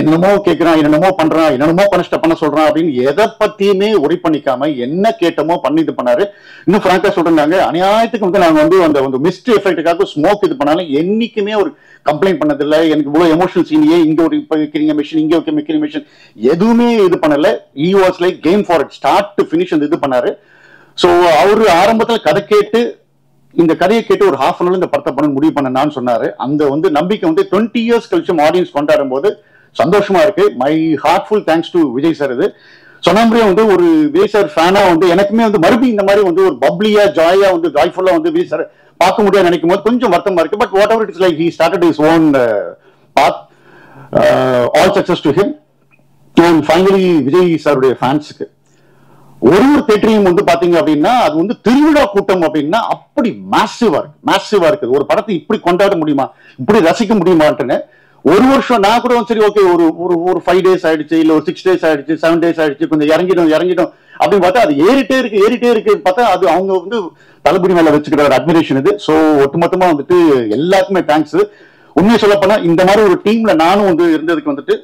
என்னமோ கேட்கிறான், என்னென்னமோ பண்றான், என்னென்னமோ பண்ண சொல்றான் அப்படின்னு எதை பத்தியுமே ஒரி பண்ணிக்காம என்ன கேட்டமோ பண்ணி இது பண்ணாரு. இன்னும் பிராங்கா சொல்றாங்க, அநியாயத்துக்கு வந்து நாங்க வந்து அந்த மிஸ்ட் எஃபெக்டுக்காக ஸ்மோக் இது பண்ணாலும் என்னைக்குமே ஒரு கம்ப்ளைண்ட் பண்ணதில்லை. எனக்கு இவ்வளவு எமோஷனல் சீனியே இங்க ஒரு வைக்கிறீங்க மிஷின், இங்க வைக்கிற மிஷின் எதுவுமே இது பண்ணல. He was like game for it, start to finish இது பண்ணாரு. சோ அவரு ஆரம்பத்துல கதை கேட்டு இந்த கதையை கேட்டு ஒரு ஹாஃப் அன் ஹவர் இந்த படத்தை பண்ண முடிவு பண்ணான்னு சொன்னாரு. அந்த வந்து நம்பிக்கை வந்து 20 years கழிச்சு ஆடியன்ஸ் கொண்டாடும் போது சந்தோஷமா இருக்கு. My heartful thanks to Vijay sir. இது சொன்ன மாதிரியே வந்து ஒரு விஜய் சார் ஃபேனா வந்து எனக்குமே வந்து மறுபடியும் இந்த மாதிரி வந்து ஒரு பப்ளியா ஜாயா வந்து ஜாய்ஃபுல்லா வந்து விஜய் சார் பார்க்க முடியாது நினைக்கும் போது கொஞ்சம் வருத்தமா இருக்கு. But whatever it is like, he started his own path. All success to him. And finally Vijay சாருடைய ஃபேன்ஸுக்கு ஒரு தேட்டரையும் வந்து பாத்தீங்க அப்படின்னா அது வந்து திருவிழா கூட்டம் அப்படின்னா அப்படி மேசிவா இருக்கு. ஒரு படத்தை இப்படி கொண்டாட முடியுமா, இப்படி ரசிக்க முடியுமான்னு ஒரு வருஷம் நான் கூட சரி ஓகே ஒரு 5 days ஆயிடுச்சு, இல்ல ஒரு 6 days ஆயிடுச்சு, 7 days ஆயிடுச்சு, கொஞ்சம் இறங்கிடும் அப்படின்னு பார்த்தா அது ஏறிட்டே இருக்கு பார்த்தா அது அவங்க வந்து தளபதி மேல வச்சுக்கிற ஒரு அட்மிரேஷன் இது. சோ ஒட்டுமொத்தமா வந்துட்டு எல்லாருக்குமே தேங்க்ஸ். உண்மையை சொல்ல போனா இந்த மாதிரி ஒரு டீம்ல நானும் வந்து இருந்ததுக்கு வந்துட்டு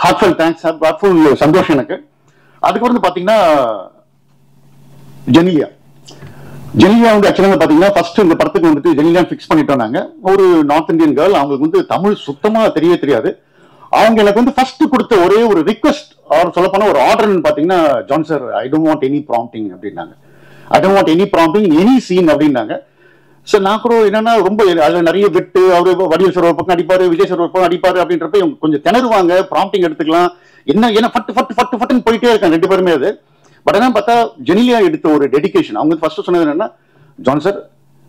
ஹார்ட்ஃபுல் தேங்க்ஸ், ஹார்ட்ஃபுல் சந்தோஷம் எனக்கு. அதுக்கு வந்து பாத்தீங்கன்னா ஜெனிலியா வந்து ஆக்சுவலா பாத்தீங்கன்னா ஃபர்ஸ்ட் இந்த படத்துக்கு வந்துட்டு ஜெனிலியா பிக்ஸ் பண்ணிட்டோம் நாங்க. ஒரு நார்த் இந்தியன் கேர்ள், அவங்களுக்கு வந்து தமிழ் சுத்தமா தெரியாது. அவங்க எனக்கு வந்து ஃபர்ஸ்ட் கொடுத்த ஒரே ஒரு ரிக்வெஸ்ட் அவர் சொல்ல போனா ஒரு ஆர்டர் பாத்தீங்கன்னா, John sir I don't want any prompting அப்படின்னாங்க. I don't want any prompting any scene அப்படின்னாங்க. சார் நான் கூட என்னன்னா ரொம்ப அதுல நிறைய விட்டு அவரு வடிவேல் சார் ஒரு பக்கம் அடிப்பாரு, விஜய் சார் ஒரு பக்கம் அடிப்பாரு அப்படின்றப்ப இவங்க கொஞ்சம் திணறுவாங்க. ப்ராம்ப்டிங் எடுத்துக்கலாம் ஏன்னா ஃபட்டு போயிட்டே இருக்காங்க 2 பேருமே. அது பட் என்ன பார்த்தா ஜெனிலியா எடுத்த ஒரு டெடிகேஷன். அவங்க ஃபர்ஸ்ட் சொன்னது என்னன்னா, ஜான் சார்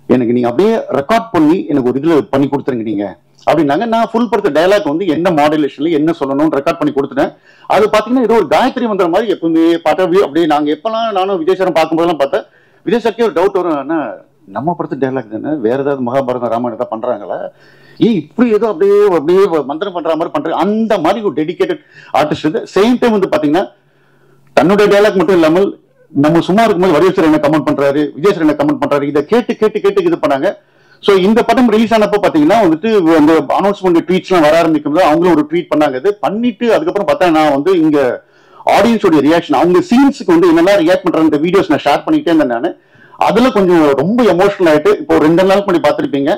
எனக்கு நீங்க அப்படியே ரெக்கார்ட் பண்ணி எனக்கு ஒரு இதுல பண்ணி கொடுத்துருங்க நீங்க அப்படின்னாங்க. நான் ஃபுல் படத்த டயலாக் வந்து என்ன மாடுலேஷன்ல என்ன சொல்லணும்னு ரெக்கார்ட் பண்ணி கொடுத்துட்டேன். அது பாத்தீங்கன்னா ஏதோ ஒரு காயத்ரி மந்திர மாதிரி எப்பவுமே பார்த்தா அப்படியே நாங்க எப்பெல்லாம் நானும் விஜய் சாரும் பார்க்கும்போதெல்லாம் பார்த்தேன் விஜய் சாருக்கே ஒரு டவுட் வரும், ஆனா நம்ம படத்து டயலாக் தானே, வேற ஏதாவது மகாபாரதம் ராமாயணம் ஏதாவது பண்றாங்களா, இப்படி ஏதோ அப்படியே மந்திரம் பண்ற மாதிரி பண்றாங்க. அந்த மாதிரி ஒரு டெடிகேட்டட் ஆர்டிஸ்ட். சேம் டைம் வந்து பாத்தீங்கன்னா தன்னுடைய டயலாக் மட்டும் இல்லாமல் நம்ம சும்மா இருக்கும்போது வடிவேல் சார் என்ன கமெண்ட் பண்றாரு, விஜய் சார் என்ன கமெண்ட் பண்றாரு, இதை கேட்டு இது பண்ணாங்க. சோ இந்த படம் ரிலீஸ் ஆனப்போ பாத்தீங்கன்னா வந்துட்டு அந்த அனௌன்ஸ்மெண்ட் ட்வீட்ஸ் எல்லாம் வர ஆரம்பிக்கும் போது அவங்களும் ஒரு ட்வீட் பண்ணாங்க. இது பண்ணிட்டு அதுக்கப்புறம் பார்த்தா நான் வந்து இங்க ஆடியன்ஸோட ரியாக்ஷன், அவங்க சீன்ஸுக்கு வந்து என்னெல்லாம் ரியாக்ட் பண்ற வீடியோஸ் நான் ஷேர் பண்ணிட்டே இருந்தேன். நான் அதுல கொஞ்சம் ரொம்ப எமோஷனல் ஆயிட்டு இப்போ 2 நாள் பண்ணி பார்த்திருப்பீங்க.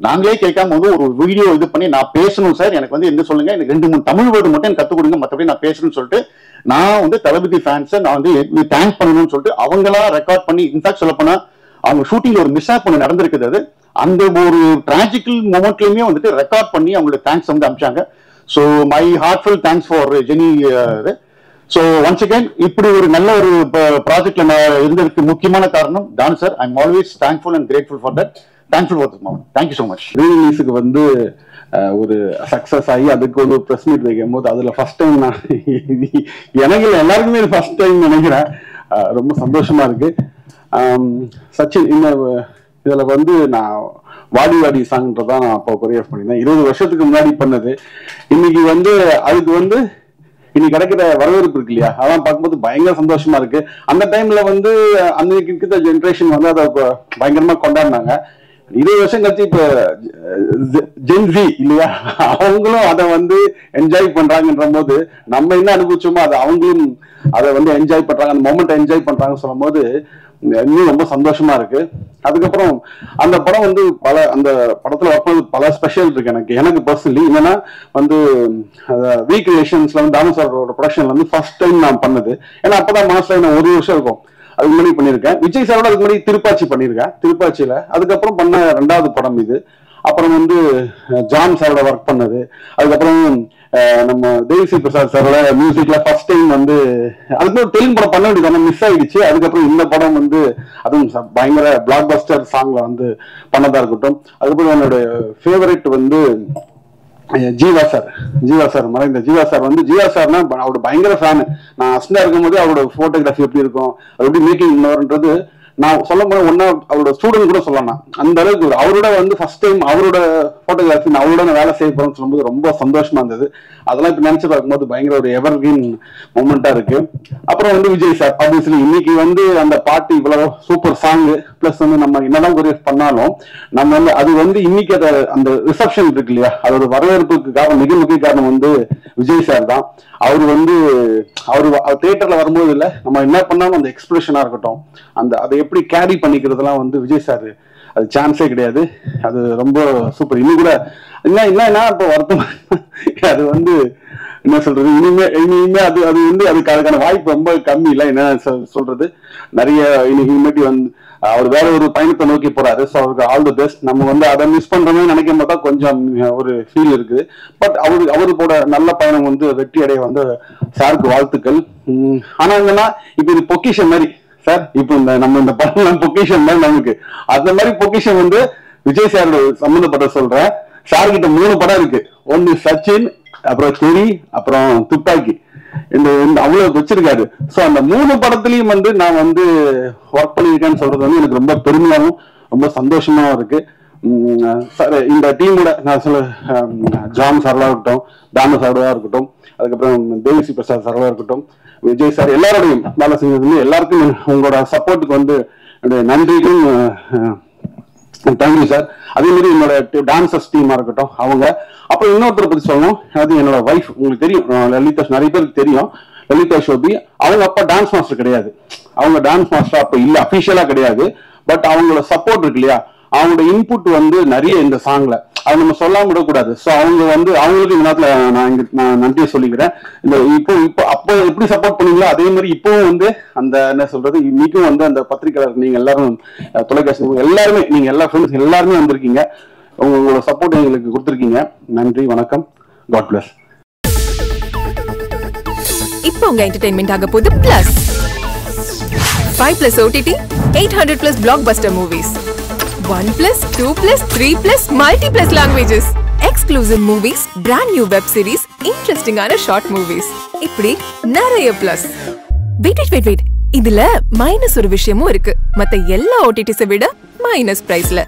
நாங்களே கேட்காம வந்து ஒரு வீடியோ இது பண்ணி நான் பேசணும் சார், எனக்கு வந்து என்ன சொல்லுங்க, எனக்கு 2-3 தமிழ் வேர்டு மட்டும் எனக்கு கத்துக் கொடுங்க, மற்றபடி நான் பேசணும்னு சொல்லிட்டு நான் வந்து தளபதி ஃபேன்ஸை நான் வந்து தேங்க் பண்ணணும்னு சொல்லிட்டு அவங்களா ரெக்கார்ட் பண்ணி, இன்ஃபேக்ட் சொல்ல போனா அவங்க ஷூட்டிங்ல ஒரு மிஸ் ஒன்று நடந்திருக்குது. அது அந்த ஒரு டிராஜிக்கல் மொமெண்ட்லயுமே வந்துட்டு ரெக்கார்ட் பண்ணி அவங்களுக்கு தேங்க்ஸ் வந்து அனுப்பிச்சாங்க. So my heartful thanks for Jeni. So once again இப்படி ஒரு நல்ல ஒரு ப்ராஜெக்ட்ல நான் இருந்ததுக்கு முக்கியமான காரணம் Thanu sir. I am always thankful and grateful for that. Thankful for this moment. Thank you so much. ரீரிலீஸுக்கு வந்து ஒரு சக்சஸ் ஆகி அதுக்கு ஒரு ப்ரெஸ் மீட் வைக்கும் போது அதுல ஃபர்ஸ்ட் டைம் நான் எனக்கு எல்லாருக்குமே ஃபர்ஸ்ட் டைம் நினைக்கிறேன். ரொம்ப சந்தோஷமா இருக்கு. சச்சின், இந்த இதுல வந்து நான் வாடி வாடி சாங்ன்றதான் நான் அப்போ கொரியோகிராஃப் பண்ணியிருந்தேன். 20 வருஷத்துக்கு முன்னாடி பண்ணது. இன்னைக்கு வந்து அதுக்கு வந்து இன்னைக்கு கிடைக்கிற வரவேற்பு இருக்கு இல்லையா, அதான் பார்க்கும்போது பயங்கர சந்தோஷமா இருக்கு. அந்த டைம்ல வந்து அன்னைக்கு இருக்கிற ஜென்ரேஷன் வந்து அதை பயங்கரமா கொண்டாடினாங்க. 20 வருஷம் கழிச்சு இப்ப ஜென்சி இல்லையா, அவங்களும் அதை வந்து என்ஜாய் பண்றாங்கன்ற போது நம்ம என்ன அனுபவிச்சோமோ அதை அவங்களும் அதை வந்து என்ஜாய் பண்றாங்க, அந்த மொமெண்ட் என்ஜாய் பண்றாங்கன்னு சொல்லும் போது இன்னும் ரொம்ப சந்தோஷமா இருக்கு. அதுக்கப்புறம் அந்த படம் வந்து அந்த படத்துல ஒர்க் பண்ணது பல ஸ்பெஷல் இருக்கு எனக்கு பர்சனலி. என்னன்னா வந்து வீக் ரிலேஷன்ஸ்ல வந்து தானு சாரோட ப்ரொடக்ஷன்ல வந்து ஃபர்ஸ்ட் டைம் நான் பண்ணது. ஏன்னா அப்பதான் மனசுல நான் 1 வருஷம் இருக்கும் அதுக்கு முன்னாடி பண்ணியிருக்கேன். விஜய் சாரோட அதுக்கு முன்னாடி திருப்பாச்சி பண்ணியிருக்கேன், திருப்பாச்சியில. அதுக்கப்புறம் பண்ண 2வது படம் இது. அப்புறம் வந்து ஜான் சாரோட ஒர்க் பண்ணது. அதுக்கப்புறம் நம்ம தேவிஸ்ரீ பிரசாத் சாரோட மியூசிக்ல ஃபர்ஸ்ட் டைம் வந்து அதுக்கு ஒரு தெலுங்கு படம் பண்ண வேண்டியது மிஸ் ஆயிடுச்சு. அதுக்கப்புறம் இந்த படம் வந்து அதுவும் பயங்கர பிளாக் பஸ்டர் சாங்ல வந்து பண்ணதா இருக்கட்டும். அதுக்கப்புறம் என்னோட ஃபேவரட் வந்து ஜீவா சார் மறைந்த ஜீவா சார் வந்து ஜீவா சார்னா அவரோட பயங்கர ஃபேனு. நான் அஸ்டா இருக்கும் போது அவரோட போட்டோகிராஃபி எப்படி இருக்கும், அது எப்படி மேக்கிங் பண்ணுவார்ன்றது நான் சொல்ல போது ஒன்னா அவரோட ஸ்டூடெண்ட் கூட சொல்லலாம். அந்த அளவுக்கு அவரோட வந்து ஃபர்ஸ்ட் டைம் அவரோட போட்டோகிராஃபி நான் அவரோட வேலை செய்ய போறேன்னு சொல்லும்போது ரொம்ப சந்தோஷமா இருந்தது. அதெல்லாம் இப்ப நினைச்சு பார்க்கும்போது பயங்கர ஒரு எவர்கிரீன் மொமெண்டா இருக்கு. அப்புறம் வந்து விஜய் சார் ஆப்வியஸ்லி இன்னைக்கு வந்து அந்த பாட்டு இவ்வளவு சூப்பர் சாங் பிளஸ் வந்து நம்ம என்னதான் கொரியோகிராஃப் பண்ணாலும் நம்ம வந்து அது வந்து இன்னைக்கு அந்த ரிசப்ஷன் இருக்கு இல்லையா, அதோட வரவேற்புக்கு காரணம் மிக முக்கிய காரணம் வந்து விஜய் சார் தான். அவர் வந்து அவரு தியேட்டர்ல வரும்போது இல்ல நம்ம என்ன பண்ணாலும் அந்த எக்ஸ்பிரஷனா இருக்கட்டும், அந்த அதை எப்படி கேரி பண்ணிக்கிறதுலாம் வந்து விஜய் சார் அது சான்ஸே கிடையாது. அது ரொம்ப சூப்பர். இன்னும் கூட என்ன இப்போ வருத்தம் அது வந்து என்ன சொல்றது, இனிமே அது வந்து அதுக்கான வாய்ப்பு ரொம்ப கம்மி இல்லை. என்ன சொல்றது, நிறைய இனிமேட்டி வந்து அவர் வேற ஒரு பயணத்தை நோக்கி போறாரு. ஸோ அவருக்கு ஆல் தி பெஸ்ட். நம்ம வந்து அதை மிஸ் பண்றோமே நினைக்க மாட்டா கொஞ்சம் ஒரு ஃபீல் இருக்குது. பட் அவருக்கோட நல்ல பயணம் வந்து வெற்றி அடைய வந்து சாருக்கு வாழ்த்துக்கள். ஆனா என்னன்னா இப்ப இது பொக்கிஷன் மாதிரி சார், இப்ப இந்த படம் பொக்கிஷன் மாதிரி நமக்கு அந்த மாதிரி பொக்கிஷன் வந்து விஜய் சார் சம்பந்தப்பட்ட சொல்றேன். சார் கிட்ட 3 படம் இருக்கு. ஒன்னு சச்சின், அப்புறம் தெரி, அப்புறம் துப்பாக்கி. இந்த அவ்வளவு வச்சிருக்காரு. சோ அந்த 3 படத்துலயும் வந்து நான் வந்து ஒர்க் பண்ணிருக்கேன்னு சொல்றது வந்து எனக்கு ரொம்ப பெருமையாகவும் ரொம்ப சந்தோஷமாவும் இருக்கு. சார் இந்த டீமோட நான் சொல்ல ஜான் சார்லா இருக்கட்டும், தானு சார்லா இருக்கட்டும், அதுக்கப்புறம் தேவிஸ்ரீ பிரசாத் சார்லா இருக்கட்டும், விஜய் சார் எல்லாரோடையும் வேலை செஞ்சது எல்லாருக்கும் உங்களோட சப்போர்ட்டுக்கு வந்து நன்றிக்கும் தேங்க்யூ சார். அதே மாதிரி என்னோட டான்சர்ஸ் டீமா இருக்கட்டும் அவங்க. அப்புறம் இன்னொருத்தரை பத்தி சொல்லணும், அது என்னோட வைஃப். உங்களுக்கு தெரியும் லலிதா, நிறைய பேருக்கு தெரியும் லலிதா ஷோபி. அவங்க அப்பா டான்ஸ் மாஸ்டர் கிடையாது, அவங்க டான்ஸ் மாஸ்டர் அப்ப இல்ல, அபிஷியலா கிடையாது. பட் அவங்களோட சப்போர்ட் இருக்கு இல்லையா, அவங்களோட இன்புட் வந்து நிறைய இந்த சாங்ல அது நம்ம சொல்லாம விடக்கூடாது. ஸோ அவங்க வந்து அவங்களுக்கு இந்த நேரத்துல நான் நன்றியை சொல்லிக்கிறேன். இந்த இப்போ அப்போ எப்படி சப்போர்ட் பண்ணீங்களோ அதே மாதிரி இப்பவும் வந்து அந்த என்ன சொல்றது, இன்னைக்கும் வந்து அந்த பத்திரிகையாளர் நீங்க எல்லாரும், தொலைக்காட்சி எல்லாருமே, நீங்க எல்லா ஃப்ரெண்ட்ஸ் எல்லாருமே வந்திருக்கீங்க. உங்களோட சப்போர்ட் எங்களுக்கு கொடுத்துருக்கீங்க. நன்றி, வணக்கம், காட் பிளஸ். இப்போ உங்க என்டர்டெயின்மெண்ட் ஆக போகுது plus 5+ OTT, 800+ blockbuster movies, 1+, 2+, 3+, multi+ languages, exclusive movies, brand new web series, interesting ஆன short movies, இப்படி நிறைய பிளஸ். வெயிட் இதுல மைனஸ் ஒரு விஷயமும் இருக்கு. மத்த எல்லா OTTs விட மைனஸ் பிரைஸ்ல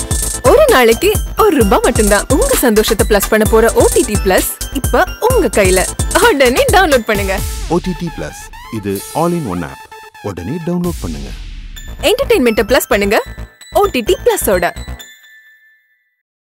ஒரு நாளைக்கு ₹1 மட்டும்தான். உங்க சந்தோஷத்தை பிளஸ் பண்ண போற OTT பிளஸ் இப்ப உங்க கையில. உடனே டவுன்லோட் பண்ணுங்க. OTT Plus இது ஆல் இன் ஒன் ஆப். உடனே டவுன்லோட் பண்ணுங்க. என்டர்டெயின்மெண்ட்டை பிளஸ் பண்ணுங்க OTT Plus ஓட.